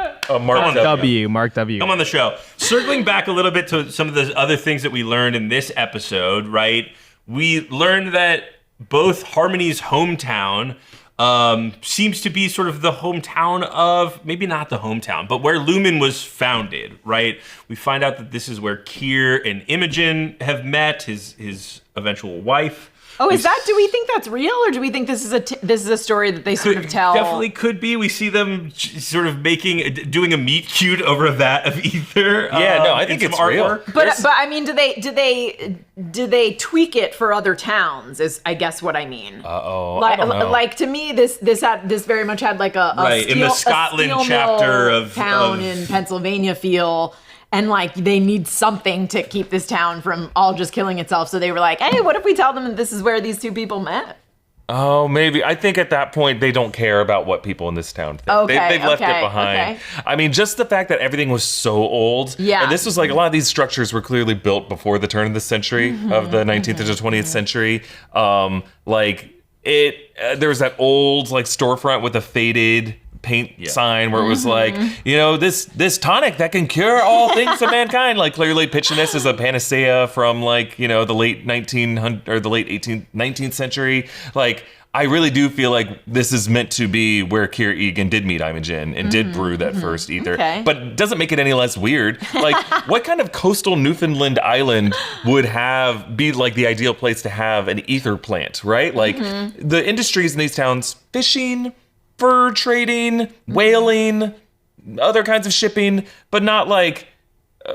Mark W. Mark W. Come on the show. Circling back a little bit to some of the other things that we learned in this episode, right? We learned that both Harmony's hometown seems to be sort of the hometown of, maybe not the hometown, but where Lumon was founded, right? We find out that this is where Keir and Imogen have met, his eventual wife. Oh, do we think that's real, or do we think this is a story that they sort of tell? Definitely could be. We see them sort of doing a meet cute over that of ether. Yeah, no, I think it's real. But I mean, do they tweak it for other towns? Is I guess what I mean. I don't know. Like to me, this very much had like a right in the Scotland chapter of town in Pennsylvania feel. And, like, they need something to keep this town from all just killing itself. So they were like, hey, what if we tell them that this is where these 2 people met? Oh, maybe. I think at that point, they don't care about what people in this town think. They've left it behind. Okay. I mean, just the fact that everything was so old. Yeah. And this was like, a lot of these structures were clearly built before the turn of the century, of the 19th into 20th century. There was that old, like, storefront with a faded paint sign where it was like, you know, this tonic that can cure all things of mankind, like clearly pitching this as a panacea from, like, you know, the late 1900 or the late 19th century. Like, I really do feel like this is meant to be where Keir Egan did meet Imogen and did brew that first ether. Okay. But it doesn't make it any less weird. Like, what kind of coastal Newfoundland island would be like the ideal place to have an ether plant, right? Like, the industries in these towns, fishing, fur trading, whaling, other kinds of shipping, but not like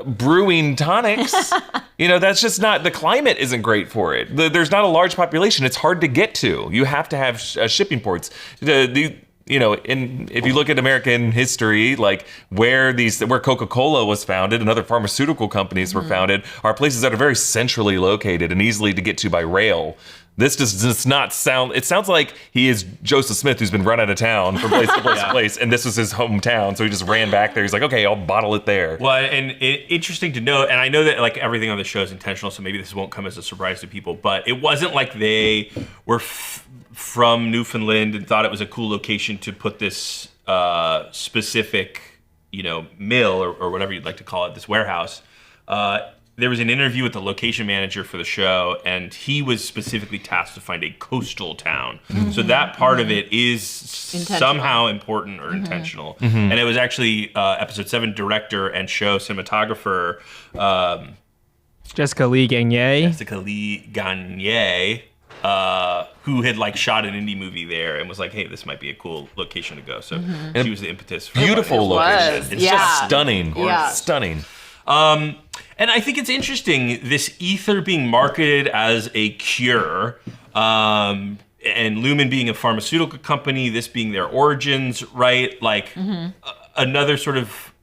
brewing tonics. You know, that's just not, the climate isn't great for it. There's not a large population. It's hard to get to. You have to have shipping ports. You know, if you look at American history, like where Coca-Cola was founded and other pharmaceutical companies were founded, are places that are very centrally located and easily to get to by rail. This does not sound, it sounds like he is Joseph Smith, who's been run out of town from place to place to place, and this was his hometown, so he just ran back there. He's like, okay, I'll bottle it there. Well, and interesting to note, and I know that like everything on the show is intentional, so maybe this won't come as a surprise to people, but it wasn't like they were from Newfoundland and thought it was a cool location to put this specific, you know, mill or whatever you'd like to call it, this warehouse. There was an interview with the location manager for the show, and he was specifically tasked to find a coastal town. So that part of it is somehow important or intentional. And it was actually episode 7 director and show cinematographer Jessica Lee Gagne. Who had like shot an indie movie there and was like, hey, this might be a cool location to go. So she was the impetus for beautiful location. It's just stunning. Yeah. Stunning. And I think it's interesting, this ether being marketed as a cure, and Lumon being a pharmaceutical company, this being their origins, right? Like another sort of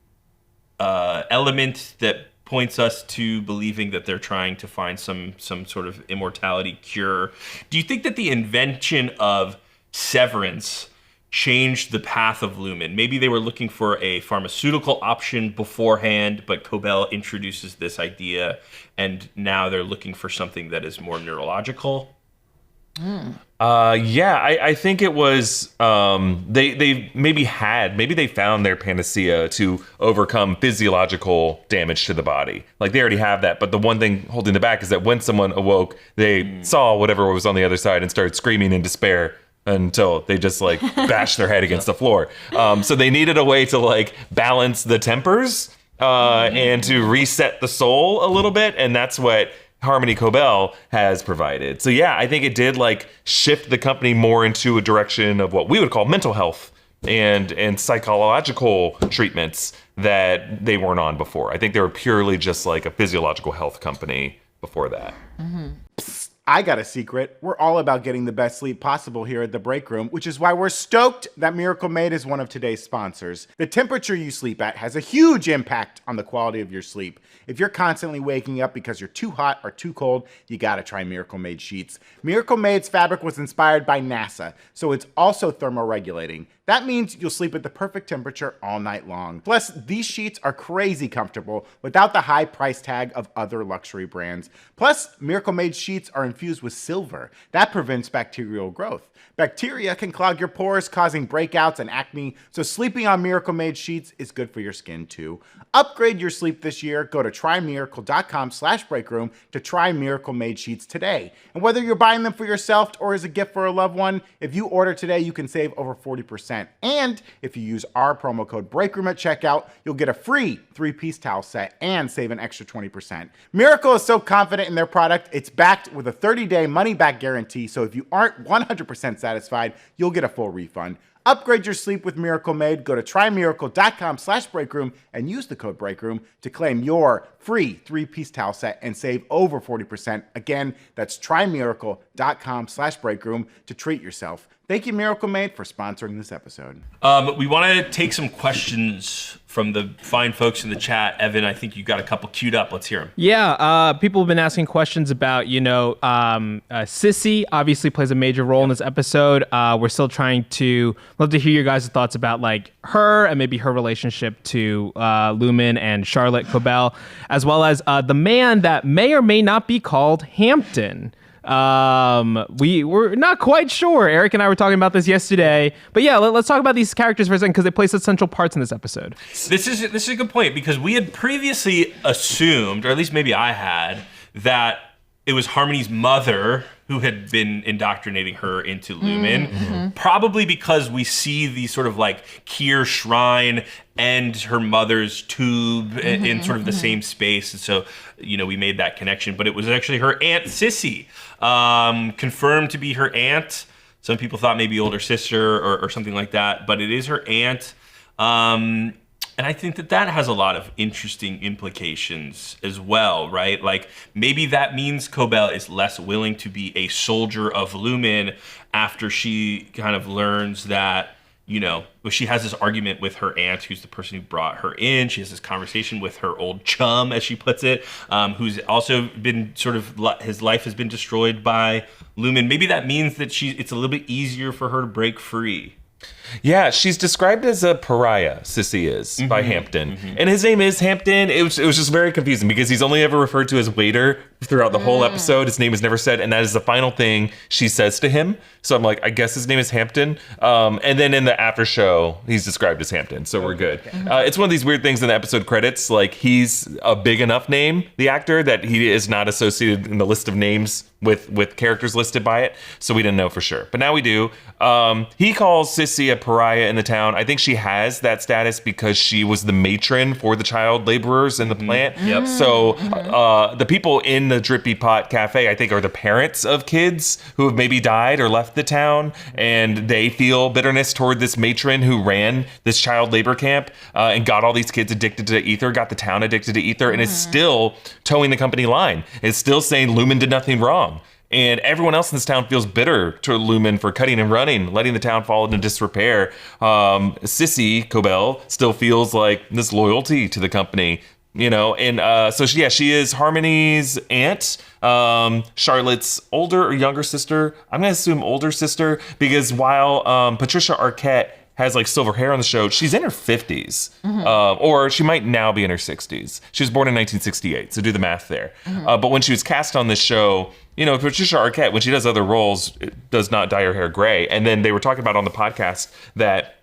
element that points us to believing that they're trying to find some sort of immortality cure. Do you think that the invention of Severance changed the path of Lumen. Maybe they were looking for a pharmaceutical option beforehand, but Cobel introduces this idea, and now they're looking for something that is more neurological. I think it was they maybe found their panacea to overcome physiological damage to the body. Like they already have that, but the one thing holding them back is that when someone awoke, they saw whatever was on the other side and started screaming in despair until they just like bashed their head against the floor. So they needed a way to like balance the tempers and to reset the soul a little bit, and that's what Harmony Cobel has provided. So yeah, I think it did like shift the company more into a direction of what we would call mental health and psychological treatments that they weren't on before. I think they were purely just like a physiological health company before that. I got a secret. We're all about getting the best sleep possible here at the Breakroom, which is why we're stoked that Miracle Made is one of today's sponsors. The temperature you sleep at has a huge impact on the quality of your sleep. If you're constantly waking up because you're too hot or too cold, you gotta try Miracle Made sheets. Miracle Made's fabric was inspired by NASA, so it's also thermoregulating. That means you'll sleep at the perfect temperature all night long. Plus, these sheets are crazy comfortable without the high price tag of other luxury brands. Plus, Miracle Made sheets are infused with silver. That prevents bacterial growth. Bacteria can clog your pores, causing breakouts and acne, so sleeping on Miracle Made sheets is good for your skin too. Upgrade your sleep this year. Go to trymiracle.com/breakroom to try Miracle Made sheets today. And whether you're buying them for yourself or as a gift for a loved one, if you order today, you can save over 40%. And if you use our promo code BREAKROOM at checkout, you'll get a free 3-piece towel set and save an extra 20%. Miracle is so confident in their product, it's backed with a 30-day money-back guarantee, so if you aren't 100% satisfied, you'll get a full refund. Upgrade your sleep with Miracle Made. Go to trymiracle.com/breakroom and use the code BREAKROOM to claim your free 3-piece towel set and save over 40%. Again, that's trymiracle.com/breakroom to treat yourself. Thank you, Miracle Made, for sponsoring this episode. We want to take some questions from the fine folks in the chat. Evan, I think you got a couple queued up. Let's hear them. Yeah, people have been asking questions about, Sissy obviously plays a major role in this episode. We're still love to hear your guys' thoughts about like her and maybe her relationship to Lumen and Charlotte Cobel, as well as the man that may or may not be called Hampton. We were not quite sure. Eric and I were talking about this yesterday, but yeah, let's talk about these characters for a second because they play such central parts in this episode. This is a good point because we had previously assumed, or at least maybe I had, that it was Harmony's mother who had been indoctrinating her into Lumen, probably because we see the sort of like Kier Shrine and her mother's tube in sort of the same space. And so, we made that connection, but it was actually her Aunt Sissy, confirmed to be her aunt. Some people thought maybe older sister or something like that, but it is her aunt. And I think that has a lot of interesting implications as well, right? Like maybe that means Cobel is less willing to be a soldier of Lumen after she kind of learns that, she has this argument with her aunt, who's the person who brought her in. She has this conversation with her old chum, as she puts it, who's also been his life has been destroyed by Lumen. Maybe that means that it's a little bit easier for her to break free. Yeah, she's described as a pariah, Sissy is, by Hampton. And his name is Hampton. It was just very confusing because he's only ever referred to as waiter throughout the whole episode. His name is never said, and that is the final thing she says to him. So I'm like, I guess his name is Hampton. And then in the after show, he's described as Hampton, so we're good. It's one of these weird things in the episode credits, like he's a big enough name, the actor, that he is not associated in the list of names with characters listed by it, so we didn't know for sure. But now we do. He calls Sissy a pariah in the town. I think she has that status because she was the matron for the child laborers in the plant. Yep. So the people in the Drippy Pot Cafe, I think, are the parents of kids who have maybe died or left the town, and they feel bitterness toward this matron who ran this child labor camp and got all these kids addicted to ether, got the town addicted to ether, and is still towing the company line. It's still saying Lumen did nothing wrong. And everyone else in this town feels bitter to Lumen for cutting and running, letting the town fall into disrepair. Sissy Cobel still feels like this loyalty to the company. And so she is Harmony's aunt, Charlotte's older or younger sister. I'm gonna assume older sister, because while Patricia Arquette has like silver hair on the show, she's in her 50s, or she might now be in her 60s. She was born in 1968, so do the math there. But when she was cast on this show, Patricia Arquette, when she does other roles, does not dye her hair gray. And then they were talking about on the podcast that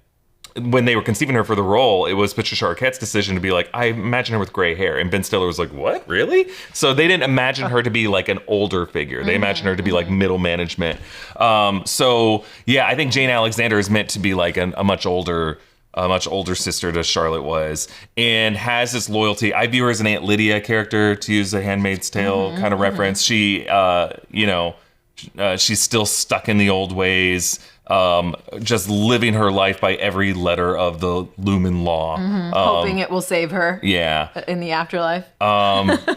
when they were conceiving her for the role, it was Patricia Arquette's decision to be like, I imagine her with gray hair. And Ben Stiller was like, what, really? So they didn't imagine her to be like an older figure. They imagined her to be like middle management. I think Jane Alexander is meant to be like a much older sister to Charlotte was, and has this loyalty. I view her as an Aunt Lydia character, to use a Handmaid's Tale kind of reference. She, she's still stuck in the old ways. Just living her life by every letter of the Lumon law. Hoping it will save her. Yeah. In the afterlife. But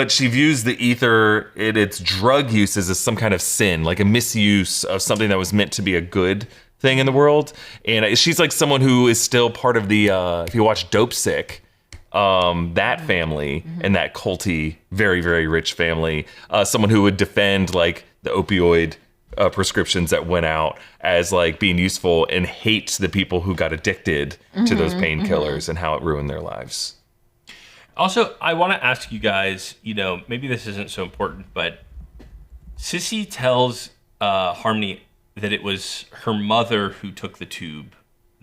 she views the ether in its drug uses as some kind of sin, like a misuse of something that was meant to be a good thing in the world. And she's like someone who is still part of the, if you watch Dope Sick, that family and that culty, very, very rich family, someone who would defend like the opioid prescriptions that went out as like being useful, and hates the people who got addicted to those painkillers and how it ruined their lives. Also, I want to ask you guys, maybe this isn't so important, but Sissy tells Harmony that it was her mother who took the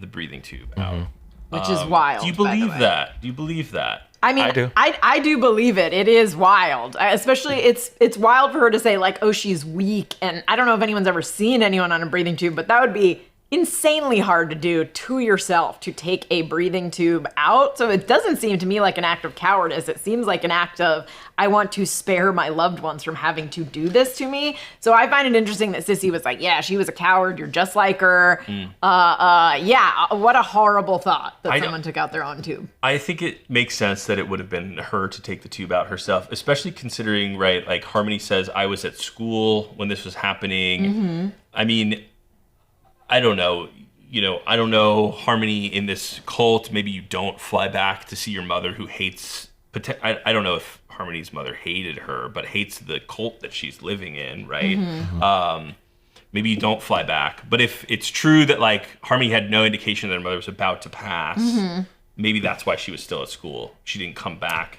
breathing tube out. Which is wild. Do you believe that? Do you believe that? I mean, I do. I do believe it. It is wild. Especially, it's wild for her to say, like, oh, she's weak. And I don't know if anyone's ever seen anyone on a breathing tube, but that would be insanely hard to do to yourself, to take a breathing tube out. So it doesn't seem to me like an act of cowardice. It seems like an act of, I want to spare my loved ones from having to do this to me. So I find it interesting that Sissy was like, yeah, she was a coward. You're just like her. What a horrible thought that someone took out their own tube. I think it makes sense that it would have been her to take the tube out herself, especially considering, right, like Harmony says, I was at school when this was happening. I mean, I don't know. I don't know, Harmony, in this cult, maybe you don't fly back to see your mother who hates... I don't know if Harmony's mother hated her, but hates the cult that she's living in, right? Maybe you don't fly back. But if it's true that, like, Harmony had no indication that her mother was about to pass, maybe that's why she was still at school. She didn't come back.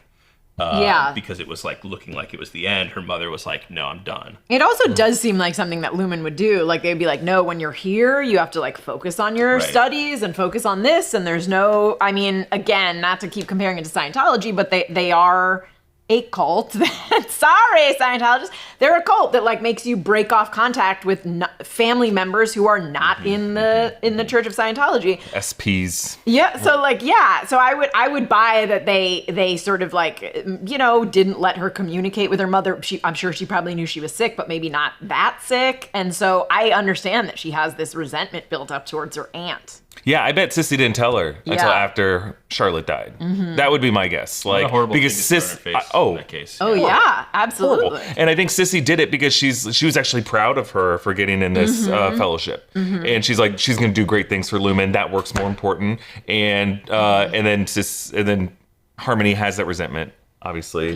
Because it was like looking like it was the end. Her mother was like, no, I'm done. It also does seem like something that Lumon would do. Like, they'd be like, no, when you're here, you have to like focus on your studies and focus on this. And there's no, I mean, again, not to keep comparing it to Scientology, but they are a cult that, sorry, Scientologists, they're a cult that like makes you break off contact with family members who are not in the Church of Scientology. SPs. Yeah, so like, so I would buy that they sort of like, didn't let her communicate with her mother. I'm sure she probably knew she was sick, but maybe not that sick. And so I understand that she has this resentment built up towards her aunt. Yeah, I bet Sissy didn't tell her until after Charlotte died. That would be my guess. Like, what a horrible because thing to throw in her face in that case. Yeah, absolutely. Horrible. And I think Sissy did it because she was actually proud of her for getting in this fellowship, and she's like, she's going to do great things for Lumon. That work's more important. And then Harmony has that resentment, obviously,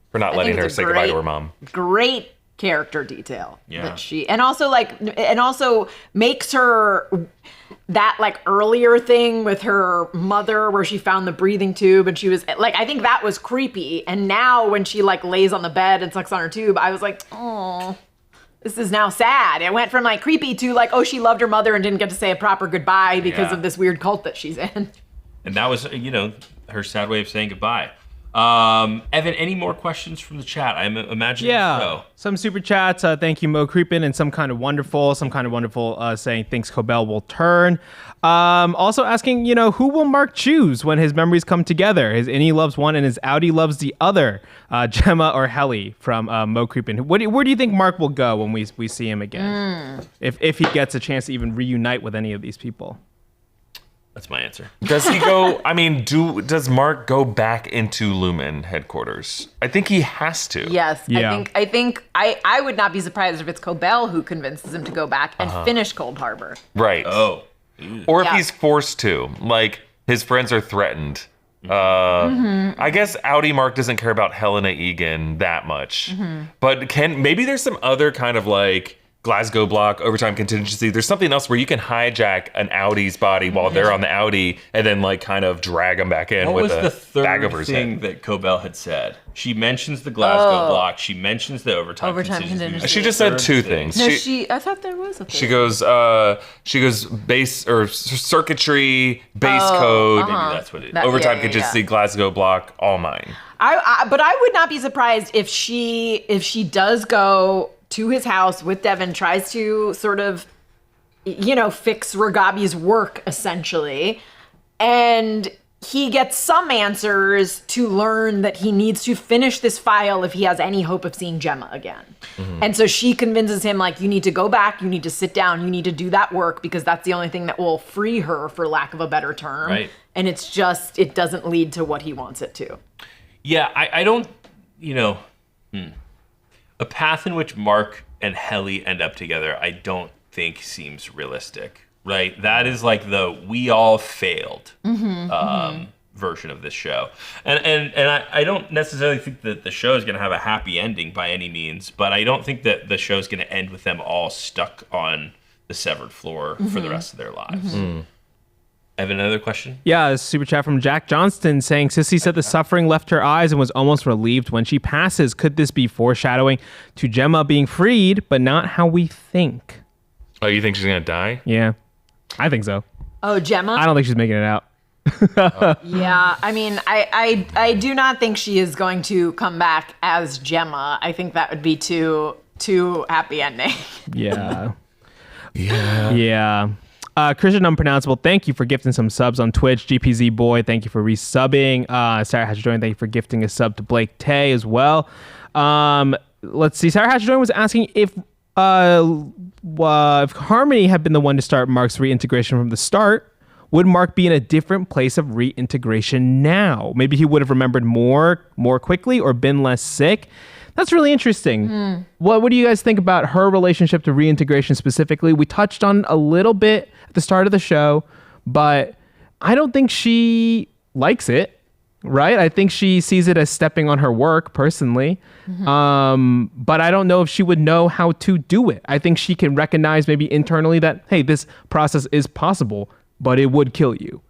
for not letting her say goodbye to her mom. Great character detail that she, and also makes her that like earlier thing with her mother where she found the breathing tube and she was like, I think that was creepy. And now when she like lays on the bed and sucks on her tube, I was like, oh, this is now sad. It went from like creepy to like, oh, she loved her mother and didn't get to say a proper goodbye because of this weird cult that she's in. And that was, her sad way of saying goodbye. Evan, any more questions from the chat? I'm imagining so. Some super chats. Thank you, Mo Creepin, and some kind of wonderful saying thanks Cobel will turn. Also asking, who will Mark choose when his memories come together? His innie loves one and his outie loves the other. Gemma or Helly from Mo Creepin. Where do you think Mark will go when we see him again? If he gets a chance to even reunite with any of these people? That's my answer. Does he go? I mean, does Mark go back into Lumon headquarters? I think he has to. Yes, yeah. I would not be surprised if it's Cobel who convinces him to go back and finish Cold Harbor. Right. Oh. Or if he's forced to, like his friends are threatened I guess Outie Mark doesn't care about Helena Egan that much, but maybe there's some other kind of like Glasgow block overtime contingency. There's something else where you can hijack an Outie's body while they're on the Outie, and then like kind of drag them back in What with was the a bag over third his thing head. that Cobel had said? She mentions the Glasgow block. She mentions the overtime contingency. She just said two things. No, I thought there was a thing. She goes base or circuitry, base code. Maybe that's what it is. Overtime yeah. contingency, Glasgow block, all mine. But I would not be surprised if she does go to his house with Devin, tries to sort of, fix Ragabi's work essentially, and he gets some answers to learn that he needs to finish this file if he has any hope of seeing Gemma again. And so she convinces him, like, you need to go back, you need to sit down, you need to do that work because that's the only thing that will free her, for lack of a better term. Right. And it's just, it doesn't lead to what he wants it to. Yeah, I don't, a path in which Mark and Helly end up together, I don't think seems realistic, right? That is like the we all failed version of this show. And I don't necessarily think that the show is going to have a happy ending by any means, but I don't think that the show is going to end with them all stuck on the severed floor for the rest of their lives. I have another question. Yeah, a super chat from Jack Johnston saying, Sissy said the suffering left her eyes and was almost relieved when she passes. Could this be foreshadowing to Gemma being freed, but not how we think? Oh, you think she's gonna die? Yeah, I think so. Oh, Gemma? I don't think she's making it out. Yeah, I mean, I do not think she is going to come back as Gemma. I think that would be too happy ending. Yeah. Yeah. Christian Unpronounceable, thank you for gifting some subs on Twitch. GPZ Boy, thank you for resubbing. Sarah Hatcher-Join, thank you for gifting a sub to Blake Tay as well. Let's see. Sarah Hatcher-Join was asking if Harmony had been the one to start Mark's reintegration from the start, would Mark be in a different place of reintegration now? Maybe he would have remembered more quickly or been less sick. That's really interesting. What do you guys think about her relationship to reintegration specifically? We touched on a little bit at the start of the show, but I don't think she likes it, right? I think she sees it as stepping on her work personally. But I don't know if she would know how to do it. I think she can recognize maybe internally that, hey, this process is possible, but it would kill you,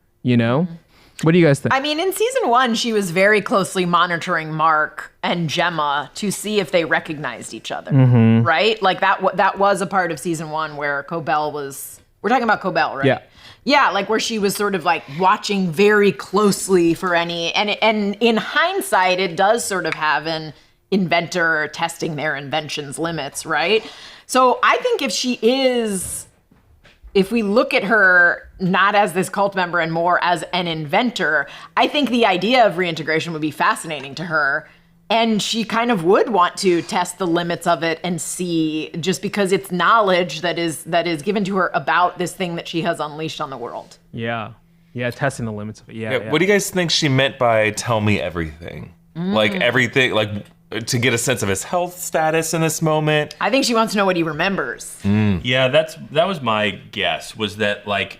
What do you guys think? I mean, in season 1, she was very closely monitoring Mark and Gemma to see if they recognized each other, right? Like that was a part of season 1 where Cobel was. We're talking about Cobel, right? Yeah. Yeah, like where she was sort of like watching very closely for any, and in hindsight, it does sort of have an inventor testing their invention's limits, right? So I think if we look at her not as this cult member and more as an inventor, I think the idea of reintegration would be fascinating to her. And she kind of would want to test the limits of it and see, just because it's knowledge that is given to her about this thing that she has unleashed on the world. Yeah, testing the limits of it. Yeah. What do you guys think she meant by tell me everything? Like everything, like to get a sense of his health status in this moment? I think she wants to know what he remembers. Yeah, that was my guess, was that, like,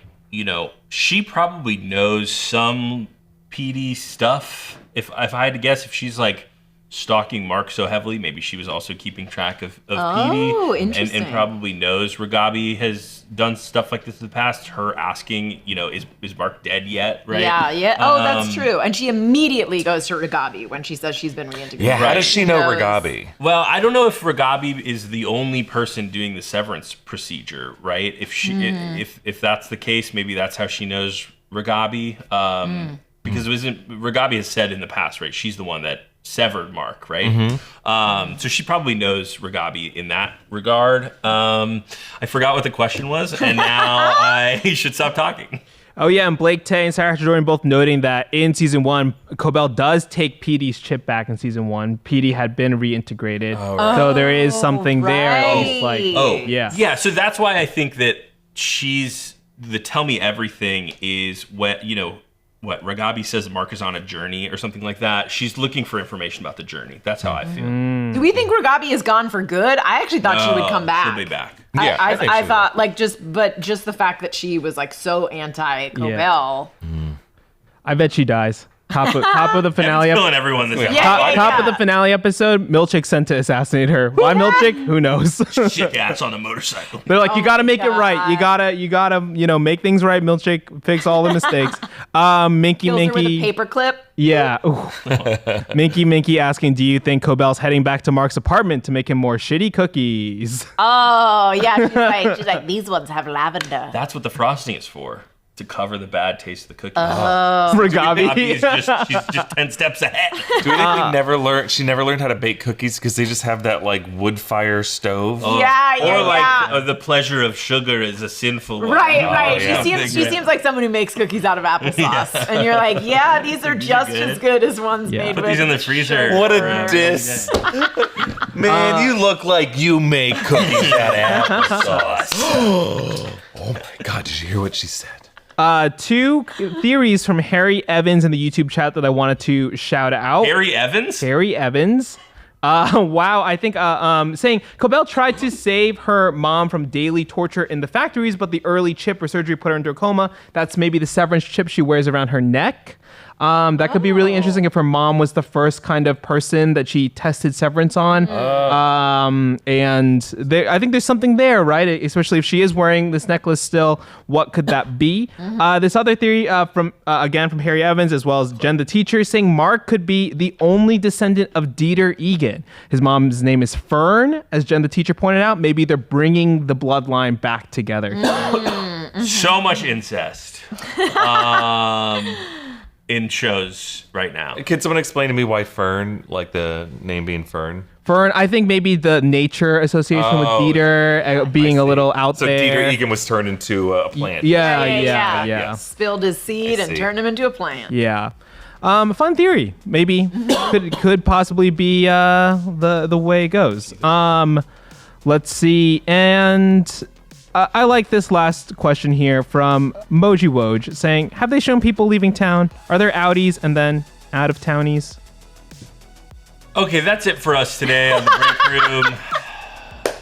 she probably knows some PD stuff. If I had to guess, if she's like stalking Mark so heavily, maybe she was also keeping track of PD. Oh, interesting. And probably knows Ragabi has done stuff like this in the past. Her asking, is Mark dead yet? Right? Yeah. Oh, that's true. And she immediately goes to Ragabi when she says she's been reintegrated. Yeah, how does she know knows. Ragabi? Well, I don't know if Ragabi is the only person doing the severance procedure, right? If she, if that's the case, maybe that's how she knows Ragabi. Because Ragabi has said in the past, right? She's the one that severed Mark, right? So she probably knows Ragabi in that regard. I forgot what the question was, and now I should stop talking. Oh, yeah, and Blake Tay and Sarah Jordan both noting that in season 1, Cobel does take PD's chip back in season 1. PD had been reintegrated. So there is something there. At least, like, yeah. Yeah, so that's why I think that she's, the tell me everything is what Ragabi says Mark is on a journey or something like that. She's looking for information about the journey. That's how I feel. Do we think Ragabi is gone for good? I actually thought she would come back. She'll be back. Yeah, I think I she thought just the fact that she was like so anti-Cobel. I bet she dies. Top of the finale. Killing everyone this episode. Yeah. Top of the finale episode, Milchick sent to assassinate her. Why Milchick? Who knows? Shit ass on a motorcycle. They're like, you gotta make it God. right. You gotta, make things right. Milchick, fix all the mistakes. Minky, Kills her with a Minky. paperclip. Yeah. Minky asking, do you think Cobel's heading back to Mark's apartment to make him more shitty cookies? Oh yeah, she's like these ones have lavender. That's what the frosting is for. To cover the bad taste of the cookies. For Gabi Gabi. is she's just 10 steps ahead. Do you think she never learned how to bake cookies because they just have that like wood fire stove? Or like the pleasure of sugar is a sinful one. Right. yeah. She seems like someone who makes cookies out of applesauce, and you're like, yeah, these are just good. as good as ones made Put with. these in the freezer. What for a a diss. rainy day. Man, you look like you make cookies out of applesauce. Oh my God, did you hear what she said? Two theories from Harry Evans in the YouTube chat that I wanted to shout out. Harry Evans? Harry Evans. Wow, I think saying Cobel tried to save her mom from daily torture in the factories, but the early chip or surgery put her into a coma. That's maybe the severance chip she wears around her neck. That could be really interesting if her mom was the first kind of person that she tested severance on. I think there's something there, right? Especially if she is wearing this necklace still. What could that be? This other theory from Harry Evans, as well as Jen the teacher, saying Mark could be the only descendant of Dieter Egan. His mom's name is Fern, as Jen the teacher pointed out. Maybe they're bringing the bloodline back together. So much incest. In shows right now. Can someone explain to me why Fern, like the name being Fern? Fern, I think maybe the nature association with Dieter being a little out So there. Dieter Egan was turned into a plant. Yeah. Spilled his seed and see. turned him into a plant. Yeah. Fun theory. Maybe could possibly be the way it goes. Let's see. And I like this last question here from Moji Woj saying, have they shown people leaving town? Are there outies and then out of townies? Okay, that's it for us today on the Break Room.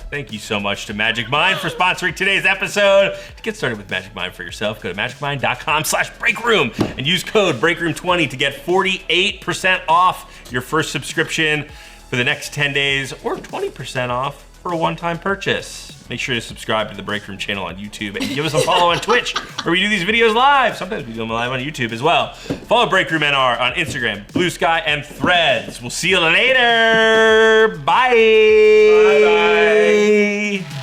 Thank you so much to Magic Mind for sponsoring today's episode. To get started with Magic Mind for yourself, go to magicmind.com/breakroom and use code BreakRoom20 to get 48% off your first subscription for the next 10 days or 20% off for a one-time purchase. Make sure to subscribe to the Breakroom channel on YouTube and give us a follow on Twitch, where we do these videos live. Sometimes we do them live on YouTube as well. Follow Breakroom NR on Instagram, Blue Sky, and Threads. We'll see you later. Bye. Bye.